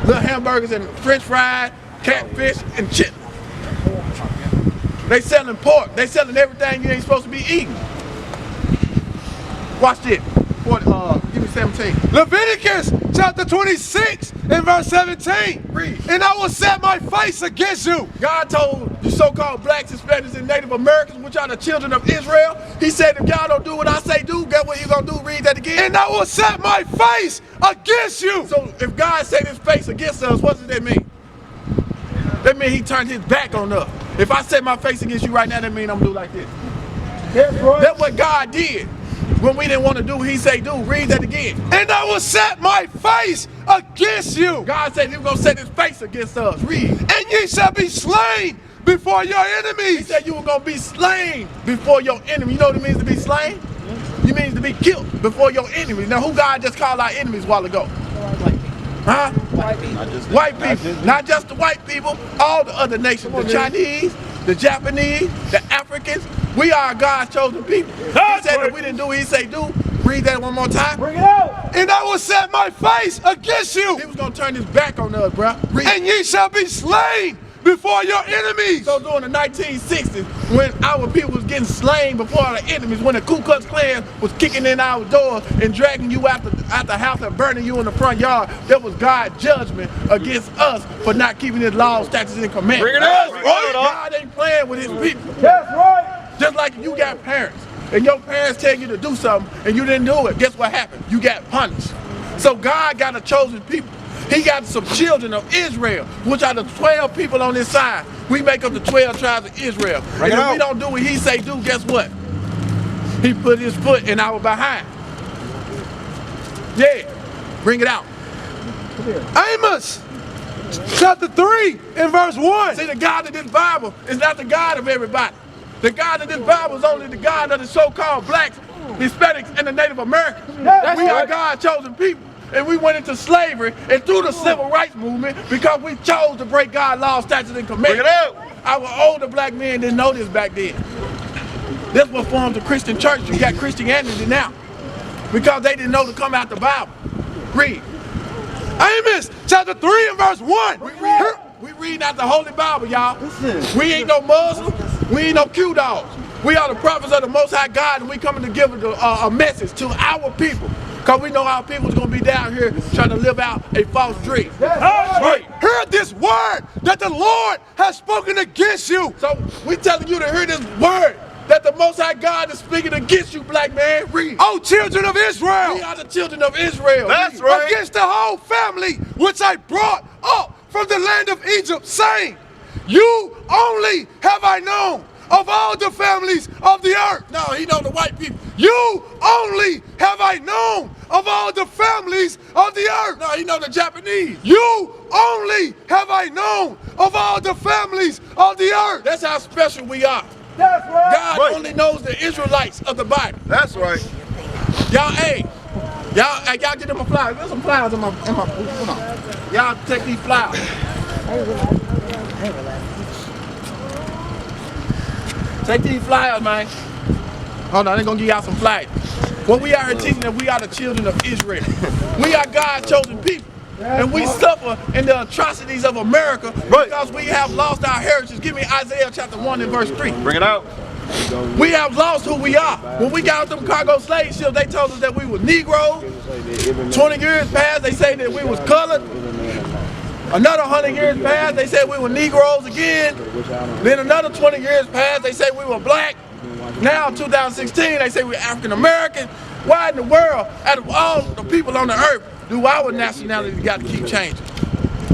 Little hamburgers and French fries, catfish, and chitlins. They selling pork. They selling everything you ain't supposed to be eating. Watch this. Give me 17. Leviticus chapter 26 and verse 17. Read. And I will set my face against you. God told the so-called blacks, Hispanics, and Native Americans, which are the children of Israel, he said, if y'all don't do what I say do, guess what he's gonna do? Read that again. And I will set my face against you. So if God set his face against us, what does that mean? That means he turned his back on us. If I set my face against you right now, that means I'm gonna do like this. That's right. That's what God did. When we didn't want to do what he say do, read that again. And I will set my face against you. God said he was going to set his face against us. Read. And ye shall be slain before your enemies. He said you were going to be slain before your enemy. You know what it means to be slain? It means to be killed before your enemies. Now, who God just called our enemies a while ago? Huh? White people. White people. Not just the white people, all the other nations. The Chinese, the Japanese, the Africans. We are God's chosen people. He said that we didn't do what he say do. Read that one more time. Bring it out. And I will set my face against you. He was going to turn his back on us, bro. Read. And ye shall be slain before your enemies. So during the 1960s, when our people was getting slain before our enemies, when the Ku Klux Klan was kicking in our doors and dragging you out the house and burning you in the front yard, that was God's judgment against us for not keeping his laws, statutes, and commandments. Bring it out. Right? God ain't playing with his people. That's right. Just like you got parents, and your parents tell you to do something, and you didn't do it, guess what happened? You got punished. So God got a chosen people. He got some children of Israel, which are the 12 people on this side. We make up the 12 tribes of Israel. And if we don't do what he say do, guess what? He put his foot in our behind. Yeah, bring it out. Amos chapter 3 and verse 1. See, the God of this Bible is not the God of everybody. The God of this Bible is only the God of the so-called blacks, Hispanics, and the Native Americans. We are God's chosen people. And we went into slavery and through the civil rights movement because we chose to break God's laws, statutes, and commandments. Our older black men didn't know this back then. That's what formed the Christian church. You got Christianity now because they didn't know to come out the Bible. Read. Amos chapter 3 and verse 1. We read out the Holy Bible, y'all. We ain't no Muslims. We ain't no Q-dogs. We are the prophets of the Most High God, and we coming to give a message to our people. Because we know our people's going to be down here trying to live out a false dream. Right. Hear this word that the Lord has spoken against you. So we telling you to hear this word that the Most High God is speaking against you, black man. Read. Oh, children of Israel. We are the children of Israel. That's right. Against the whole family which I brought up from the land of Egypt, saying, you only have I known of all the families of the earth. No, he know the white people. You only have I known of all the families of the earth. No, he know the Japanese. You only have I known of all the families of the earth. That's how special we are. That's right. God only knows the Israelites of the Bible. That's right. Y'all, y'all get them a flower. There's some flowers in my hold on. Y'all take these flowers. Take these flyers, man. Hold on, they're gonna give y'all some flyers. Well, we are here teaching that we are the children of Israel. We are God's chosen people. And we suffer in the atrocities of America because we have lost our heritage. Give me Isaiah chapter 1 and verse 3. Bring it out. We have lost who we are. When we got on them cargo slave ships, they told us that we were Negroes. 20 years passed, they say that we was colored. Another 100 years passed, they said we were Negroes again. Then another 20 years passed, they say we were black. Now, 2016, they say we're African American. Why in the world, out of all the people on the earth, do our nationality got to keep changing?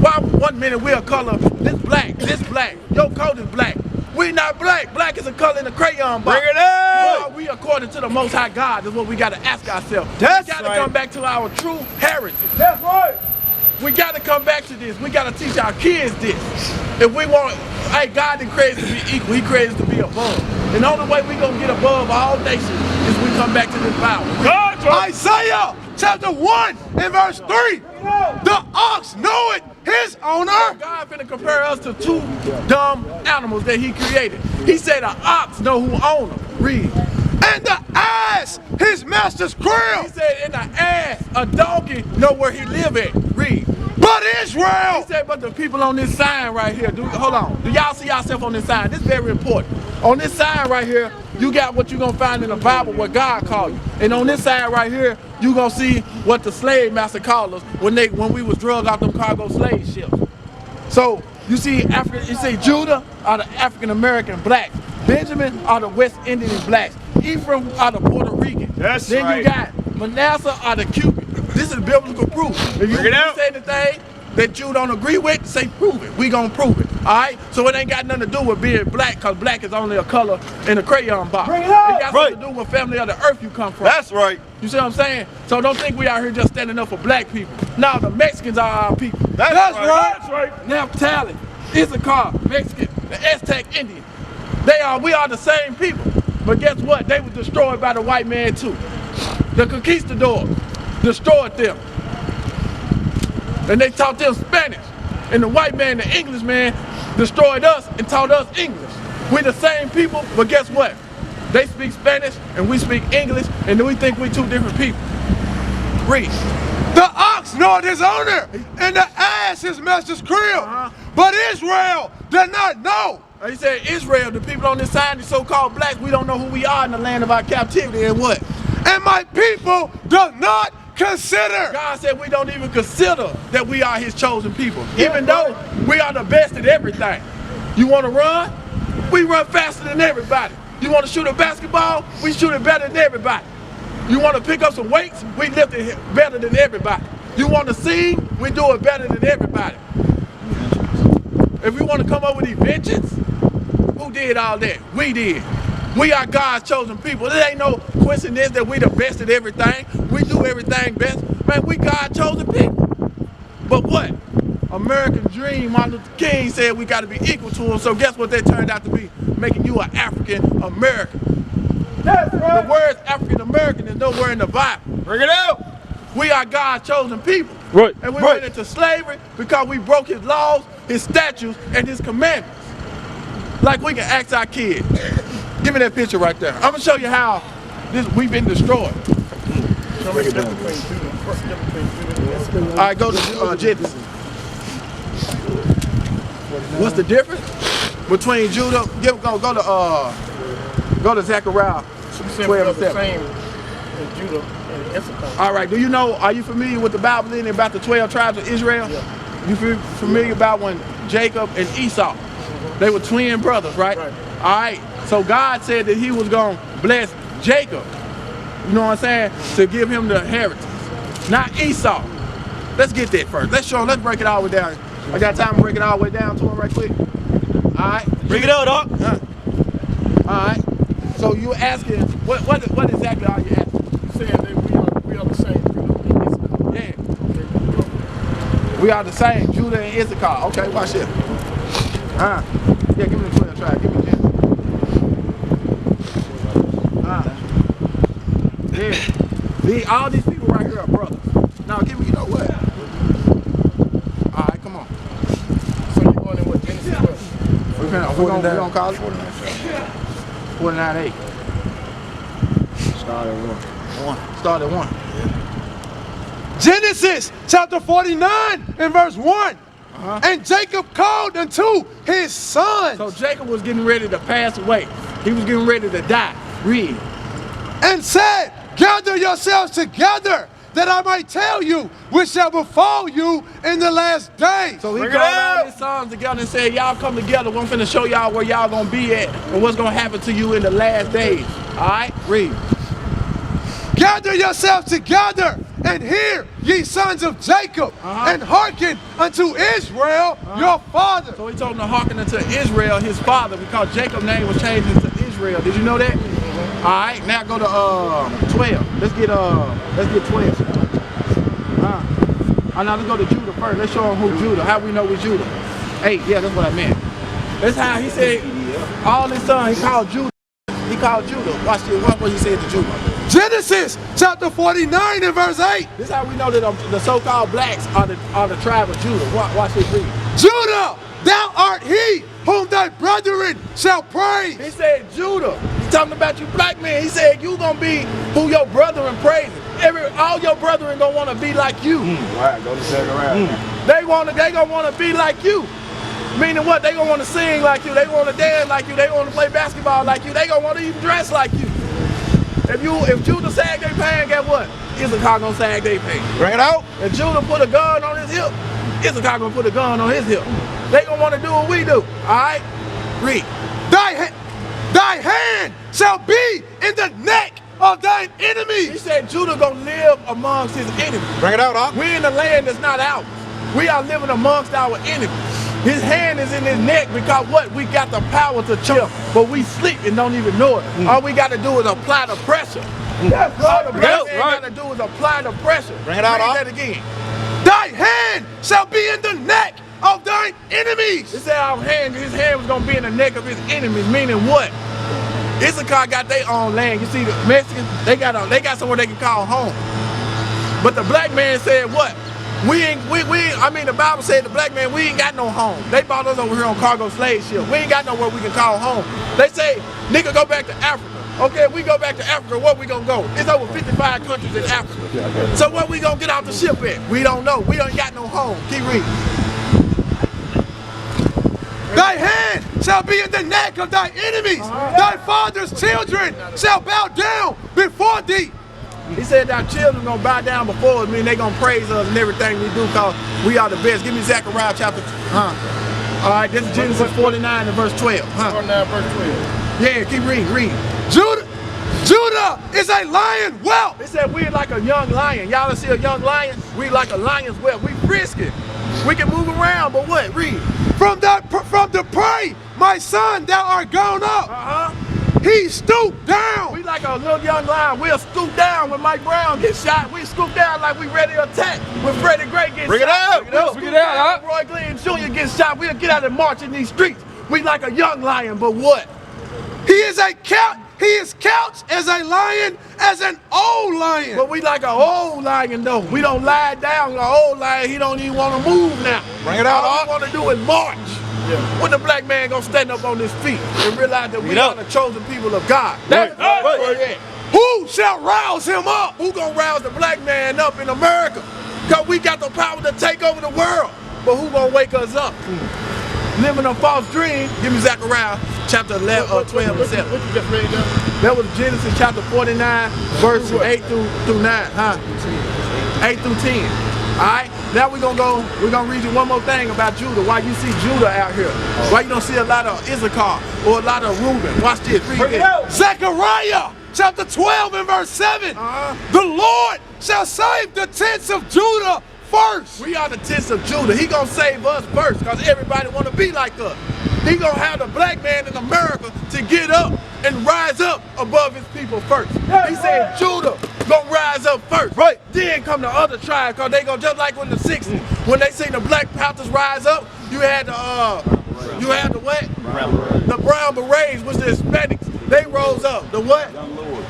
Why one minute we're color, this black, your coat is black. We not black. Black is a color in a crayon box. Bring it out. Why are we according to the Most High God? Is what we got to ask ourselves. That's we got to come back to our true heritage. That's right. We got to come back to this. We got to teach our kids this. If we want, hey, God didn't create us to be equal. He created us to be above. And the only way we going to get above all nations is we come back to this Bible. Isaiah chapter 1 and verse 3. The ox knoweth his owner. God finna compare us to two dumb animals that he created. He said an ox know who own them. Read. And the ass his master's crib. He said in the ass, a donkey know where he live at. Read. But Israel. He said, but the people on this sign right here, hold on. Do y'all see yourself on this sign? This is very important. On this sign right here, you got what you're gonna find in the Bible, what God called you. And on this side right here, you gonna see what the slave master called us when we was drugged off them cargo slave ships. So you see you see Judah are the African American blacks. Benjamin are the West Indian blacks. Ephraim are the Puerto Rican. That's then right. You got Manasseh are the Cuban. This is biblical proof. If you say anything that you don't agree with, say prove it. We gonna prove it. Alright? So it ain't got nothing to do with being black, because black is only a color in a crayon box. It got something to do with family of the earth you come from. That's right. You see what I'm saying? So don't think we out here just standing up for black people. No, the Mexicans are our people. That's right. That's right. Naphtali, Issachar, Mexican, the Aztec Indian. We are the same people. But guess what? They were destroyed by the white man too. The conquistadors destroyed them. And they taught them Spanish. And the white man, the English man, destroyed us and taught us English. We the same people, but guess what? They speak Spanish and we speak English, and then we think we two different people. Read. The ox knoweth his owner, and the ass his master's crib. But Israel does not know. He said Israel, the people on this side, the so-called blacks, we don't know who we are in the land of our captivity, and what? And my people does not consider. God said we don't even consider that we are his chosen people, even though we are the best at everything. You want to run? We run faster than everybody. You want to shoot a basketball? We shoot it better than everybody. You want to pick up some weights? We lift it better than everybody. You want to sing? We do it better than everybody. If we want to come up with inventions, who did all that? We did. We are God's chosen people. There ain't no coincidence that we the best at everything. We do everything best. Man, we God's chosen people. But what? American dream, Martin Luther King said we got to be equal to him. So guess what that turned out to be? Making you an African American. That's right. The word African American is nowhere in the Bible. Bring it out. We are God's chosen people. Right. And we went into slavery because we broke his laws, his statutes, and his commandments. Like we can ask our kids. Give me that picture right there. I'm gonna show you how we've been destroyed. All right, go to Genesis. What's the difference between Judah? Go to Zechariah 12:7. Judah and Issachar. All right. Do you know? Are you familiar with the Bible in about the 12 tribes of Israel? Yeah. You familiar about when Jacob and Esau? They were twin brothers, right? Right. All right. So God said that he was going to bless Jacob, you know what I'm saying, to give him the inheritance, not Esau. Let's get that first. Let's break it all the way down. I got time to break it all the way down to him right quick. All right. Bring it out, dog. All right. So you asking, what exactly are you asking? You saying that we are the same, Judah and Issachar. Yeah. We are the same, Judah and Issachar. Okay, watch this. Yeah, give me the 12 tribe. Give me this. Yeah. All these people right here are brothers. Now, give me, you know what? All right, come on. So you going in what Genesis was? We're gonna call it 49-8. Start at 1. Genesis chapter 49 and verse 1. And Jacob called unto his sons. So Jacob was getting ready to pass away. He was getting ready to die. Read. And said, gather yourselves together, that I might tell you which shall befall you in the last days. So he called all his sons together and said, y'all come together. I'm finna show y'all where y'all gonna be at and what's gonna happen to you in the last days. All right, read. Gather yourselves together and hear, ye sons of Jacob, and hearken unto Israel, your father. So he told them to hearken unto Israel, his father, because Jacob's name was changed into Israel. Did you know that? All right, now go to 12. Let's get 12. Now let's go to Judah first. Let's show them who Judah. How we know we Judah. 8. Yeah, that's what I meant. That's how he said all his sons. He called Judah. Watch this. Watch what he said to Judah. Genesis chapter 49 and verse 8. This is how we know that the so-called blacks are the tribe of Judah. Watch this read. Judah, thou art he whom thy brethren shall praise. He said Judah. He's talking about you black men. He said you gonna be who your brethren praising. All your brethren gonna want to be like you. Right, go to Zechariah. They gonna want to be like you. Meaning what? They gonna want to sing like you. They want to dance like you. They want to play basketball like you. They gonna want to even dress like you. If Judah sag their pants, guess what? Issachar gonna sag their pants. Bring it out. If Judah put a gun on his hip, Issachar gonna put a gun on his hip. They gonna want to do what we do. All right? Read. Thy hand shall be in the neck of thine enemies. He said Judah gonna live amongst his enemies. Bring it out, huh? We in the land that's not ours. We are living amongst our enemies. His hand is in his neck because what? We got the power to chill, but we sleep and don't even know it. All we got to do is apply the pressure. That's all the black man got to do is apply the pressure. Bring it out, Read huh? that again. Thy hand shall be in the neck of thine enemies. He said his hand was gonna be in the neck of his enemies, meaning what? Issachar got their own land. You see, the Mexicans, they got somewhere they can call home. But the black man said what? The Bible said the black man, we ain't got no home. They brought us over here on cargo slave ship. We ain't got nowhere we can call home. They say, nigga, go back to Africa. Okay, if we go back to Africa, where we gonna go? It's over 55 countries in Africa. So where we gonna get off the ship at? We don't know. We ain't got no home. Keep reading. Thy hand shall be in the neck of thy enemies. Thy father's children shall bow down before thee. He said our children gonna bow down before us, meaning they gonna praise us and everything we do because we are the best. Give me Zechariah chapter. All right, this is Genesis 49 and verse 12. 49 verse 12. Yeah, keep reading, read. Judah is a lion whelp. He said we like a young lion. Y'all see a young lion? We like a lion's whelp. We frisky. We can move around, but what? Read. From the prey, my son, thou art gone up. He stooped down. We like a little young lion. We'll stoop down when Mike Brown gets shot. We scoop down like we ready to attack. When Freddie Gray gets Bring it shot. out. Bring it out. Roy Glenn Jr. gets shot. We'll get out and march in these streets. We like a young lion, but what? He is couched as a lion, as an old lion. But we like an old lion though. We don't lie down. An old lion, he don't even want to move now. Bring it out. All we want to do is march. When the black man gonna stand up on his feet and realize that we are the chosen people of God. That's right. Who shall rouse him up? Who gonna rouse the black man up in America? Because we got the power to take over the world. But who gonna wake us up? Living a false dream. Give me Zechariah chapter 12 and 7. What you just read there? That was Genesis chapter 49, verses 8 through 9, 8 through 10. Alright, now we're gonna read you one more thing about Judah. Why you see Judah out here. Why you don't see a lot of Issachar or a lot of Reuben. Watch this, read this. Zechariah chapter 12 and verse 7. The Lord shall save the tents of Judah first. We are the tents of Judah. He gonna save us first because everybody want to be like us. He gonna have the black man in America to get up and rise up above his people first. He said Judah gonna rise up first. Right. Then come the other tribes because they gonna just like in the 60s when they seen the Black Panthers rise up. You had the what? The Brown Berets, which the Hispanics. They rose up. The what?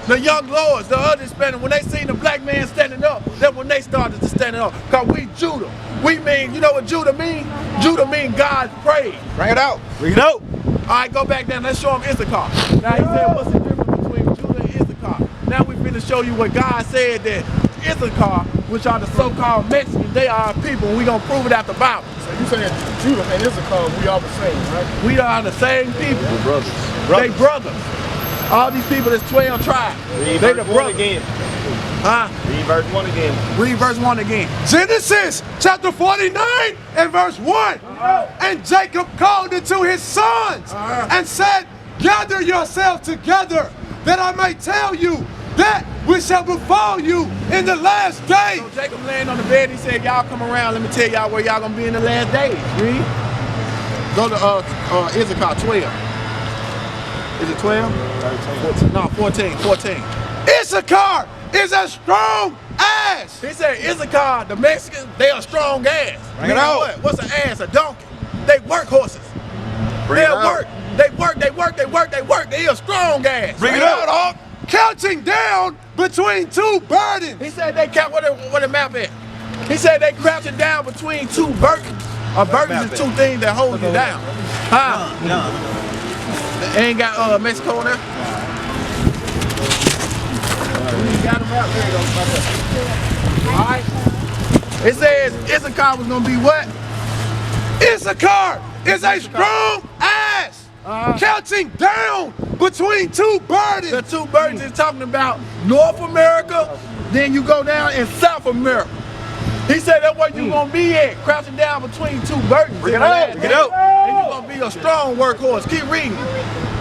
The young lords, the other Hispanics. When they seen the black man standing up, that's when they started to stand up. Because we Judah. We mean, you know what Judah mean? Judah mean God's praise. Bring it out. Bring it out. All right, go back down. Let's show him Issachar. Now he said, what's the difference between Judah and Issachar? Now we're going to show you what God said that Issachar, which are the so-called Mexicans, they are people, and we're going to prove it out the Bible. So you saying Judah and Issachar, we all the same, right? We are the same people. We're brothers. They brothers. All these people, there's 12 tribes. They the brothers. Again. Read verse 1 again. Read verse 1 again. Genesis chapter 49 and verse 1. And Jacob called unto his sons and said, gather yourselves together, that I may tell you that which shall befall you in the last days. So Jacob laying on the bed, he said, y'all come around, let me tell y'all where y'all gonna be in the last days. Read. Go to Issachar 12. Is it 12? 14. No, 14. Issachar is a strong ass. He said Issachar, the Mexicans, they are strong ass. Bring it out. What? What's an ass? A donkey. They work horses. They'll work. They work. They are strong ass. Bring it out, dog. counting down between two burdens. He said they count, what the map at? He said they crouching down between two burdens. A burden is two things that hold you down. Huh? No. Ain't got Mexico in there? Got them out there. Alright. It says Issachar was gonna be what? Issachar is a strong ass counting down between two burdens. The two burdens is talking about North America, then you go down in South America. He said that's where you gonna be at, crouching down between two burdens. Bring it out. And you're gonna be a strong workhorse. Keep reading.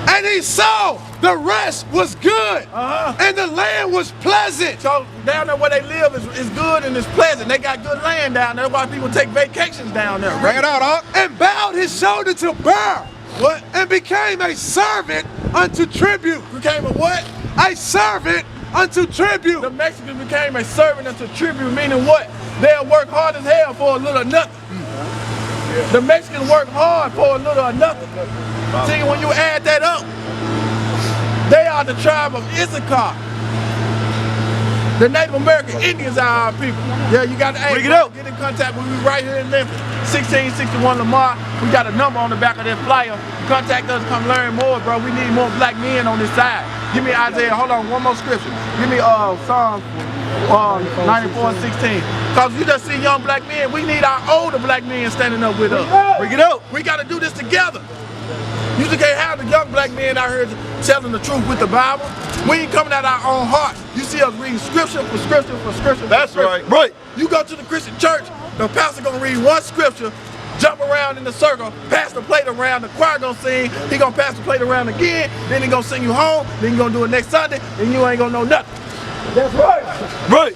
And he saw the rest was good, and the land was pleasant. So down there where they live is good and it's pleasant. They got good land down there. That's why people take vacations down there. Bring it out, Hawk. And bowed his shoulder to bear. What? And became a servant unto tribute. Became a what? A servant unto tribute. The Mexicans became a servant unto tribute, meaning what? They'll work hard as hell for a little nothing. The Mexicans work hard for a little or nothing. See, when you add that up, they are the tribe of Issachar. The Native American Indians are our people. Yeah, you got to get in contact with me right here in Memphis. 1661 Lamar. We got a number on the back of that flyer. Contact us, come learn more, bro. We need more black men on this side. Give me Isaiah, hold on, one more scripture. Give me Psalm 94:16. Cause you just see young black men, we need our older black men standing up with us. Bring it out. We gotta do this together. You just can't have the young black men out here telling the truth with the Bible. We ain't coming out our own heart. You see us reading scripture for scripture for scripture. That's right. Right. You go to the Christian church, the pastor gonna read one scripture, jump around in the circle, pass the plate around, the choir gonna sing, he gonna pass the plate around again, then he gonna sing you home, then he gonna do it next Sunday, and you ain't gonna know nothing. That's right. Right.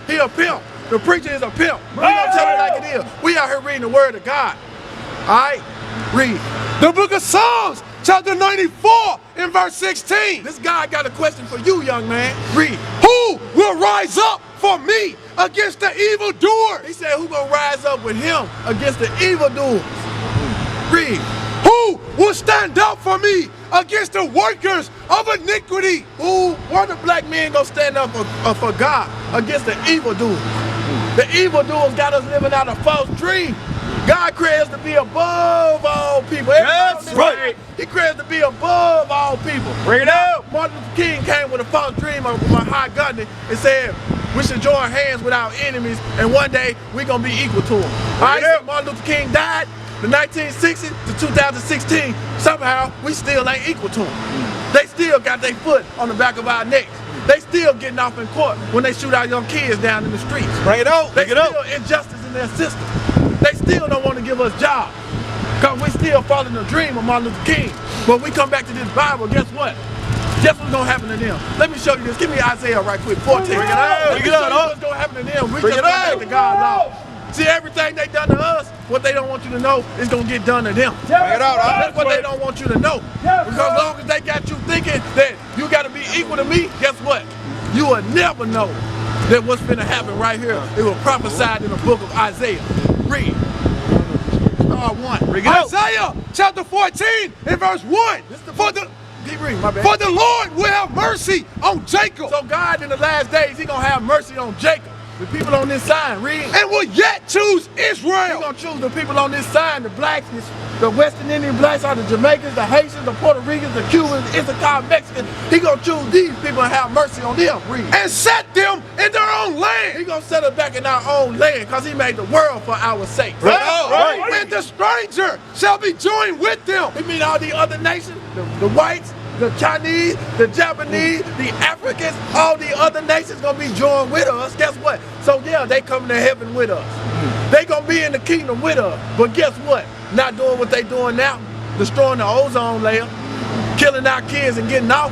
He a pimp. The preacher is a pimp. We gonna tell it like it is. We out here reading the word of God. Alright? Read. The book of Psalms, chapter 94, in verse 16. This guy got a question for you, young man. Read. Who will rise up for me against the evildoers? He said, who gonna rise up with him against the evildoers? Read. Who will stand up for me against the workers of iniquity? Why the black men gonna stand up for God against the evildoers? The evildoers got us living out a false dream. God created us to be above all people. That's right. He created us to be above all people. Bring it out. Martin Luther King came with a false dream of a high gunman and said, we should join hands with our enemies and one day we're gonna be equal to them. Alright, so Martin Luther King died the 1960s to 2016. Somehow we still ain't equal to them. They still got their foot on the back of our necks. They still getting off in court when they shoot our young kids down in the streets. Bring it out. They still injustice in their system. They still don't want to give us jobs. Because we still following the dream of Martin Luther King. But we come back to this Bible, guess what? Guess what's going to happen to them? Let me show you this. Give me Isaiah right quick, 14. Bring it out. Let me show you what's going to happen to them. We just come back to God's law. See, everything they done to us, what they don't want you to know is going to get done to them. Bring it out. That's what they don't want you to know. Because as long as they got you thinking that you got to be equal to me, guess what? You will never know that what's going to happen right here. It was prophesied in the book of Isaiah. Read. Isaiah chapter 14 and verse 1. Keep reading, my bad. For the Lord will have mercy on Jacob. So God in the last days, he gonna have mercy on Jacob. The people on this side, read. And will yet choose Israel. He gonna choose the people on this side, the blacks, the Western Indian blacks, are the Jamaicans, the Haitians, the Puerto Ricans, the Cubans, the Issachar Mexicans. He gonna choose these people and have mercy on them, read. And set them in their own land. He gonna set us back in our own land because he made the world for our sake. Right. And the stranger shall be joined with them. He mean all the other nations, the whites, the Chinese, the Japanese, the Africans, all the other nations gonna be joined with us. Guess what? So yeah, they coming to heaven with us. They gonna be in the kingdom with us. But guess what? Not doing what they doing now, destroying the ozone layer, killing our kids and getting off.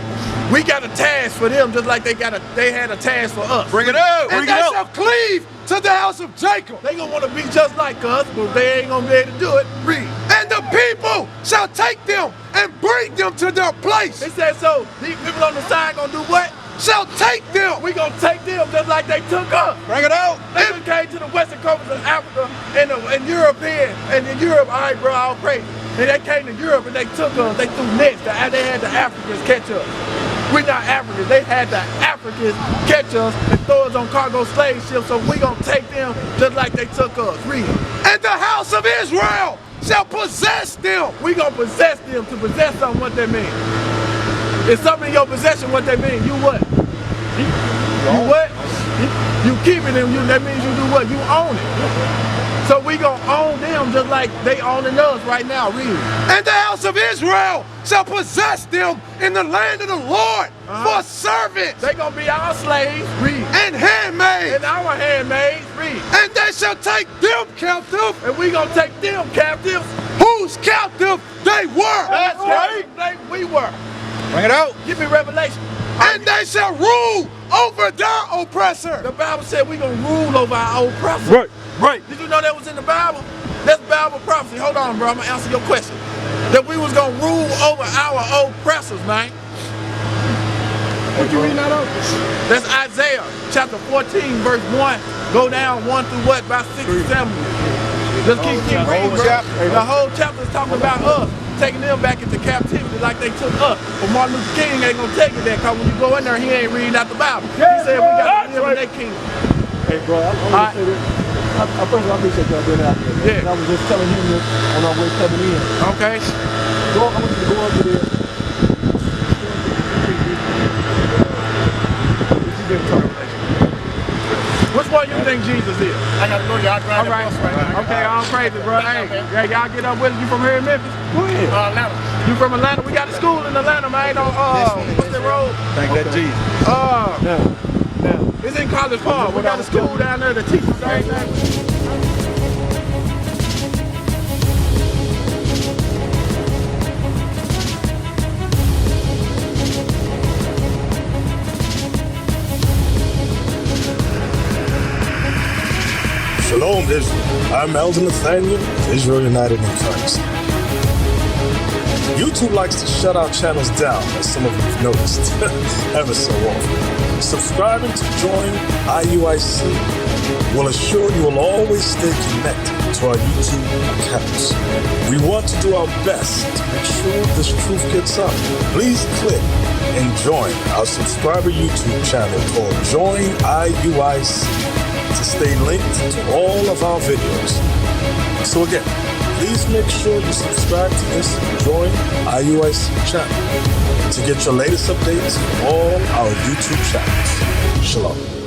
We got a task for them just like they had a task for us. Bring it out. And they shall cleave to the house of Jacob. They gonna want to be just like us, but they ain't gonna be able to do it. Read. And the people shall take them and bring them to their place. They said so. These people on the side gonna do what? Shall take them. We gonna take them just like they took us. Bring it out. They came to the western coast of Africa and European, and in Europe, all right, bro, all crazy. And they came to Europe and they took us. They threw nets. They had the Africans catch us. We not Africans. They had the Africans catch us and throw us on cargo slave ships, so we gonna take them just like they took us. Read. And the house of Israel shall possess them. We gonna possess them. To possess something, what that mean? If something in your possession, what that mean? You what? You what? You keeping them, that means you do what? You own it. So we gonna own them just like they owning us right now. Read. And the house of Israel shall possess them in the land of the Lord for servants. They gonna be our slaves. Read. And handmaids. And our handmaids. Read. And they shall take them captive. And we gonna take them captives. Whose captive they were. That's right. We were. Bring it out. Give me Revelation. And they shall rule over their oppressor. The Bible said we gonna rule over our oppressor. Right. Did you know that was in the Bible? That's Bible prophecy. Hold on, bro. I'm gonna answer your question. That we was gonna rule over our oppressors, man. What you reading out of? That's Isaiah chapter 14, verse 1. Go down 1 through what? About 6 to 7. Just keep reading, bro. The whole chapter is talking about us, taking them back into captivity like they took us. But Martin Luther King ain't gonna take it there, because when you go in there, he ain't reading out the Bible. He said we got to live in their kingdom. Hey, bro, I'm gonna say this. First of all, I appreciate y'all being out here. Yeah. I was just telling him this on our way coming in. Okay. I want you to go over there. Which one you think Jesus is? I gotta go, y'all drive All right. Okay, all praises, bro. Hey, yeah, y'all get up with us. You from here in Memphis? Go ahead. Atlanta. You from Atlanta? We got a school in Atlanta, man. On what's the road? Thank that Jesus. Now, It's in College Park. We got a school down there that teaches things. Shalom, Israel. I'm Elder Nathaniel, Israel United in Christ. YouTube likes to shut our channels down, as some of you have noticed, ever so often. Subscribing to join IUIC will assure you will always stay connected to our YouTube accounts. We want to do our best to make sure this truth gets out. Please click and join our subscriber YouTube channel called Join IUIC to stay linked to all of our videos. So again, please make sure you subscribe to this Join IUIC channel to get your latest updates from all our YouTube channels. Shalom.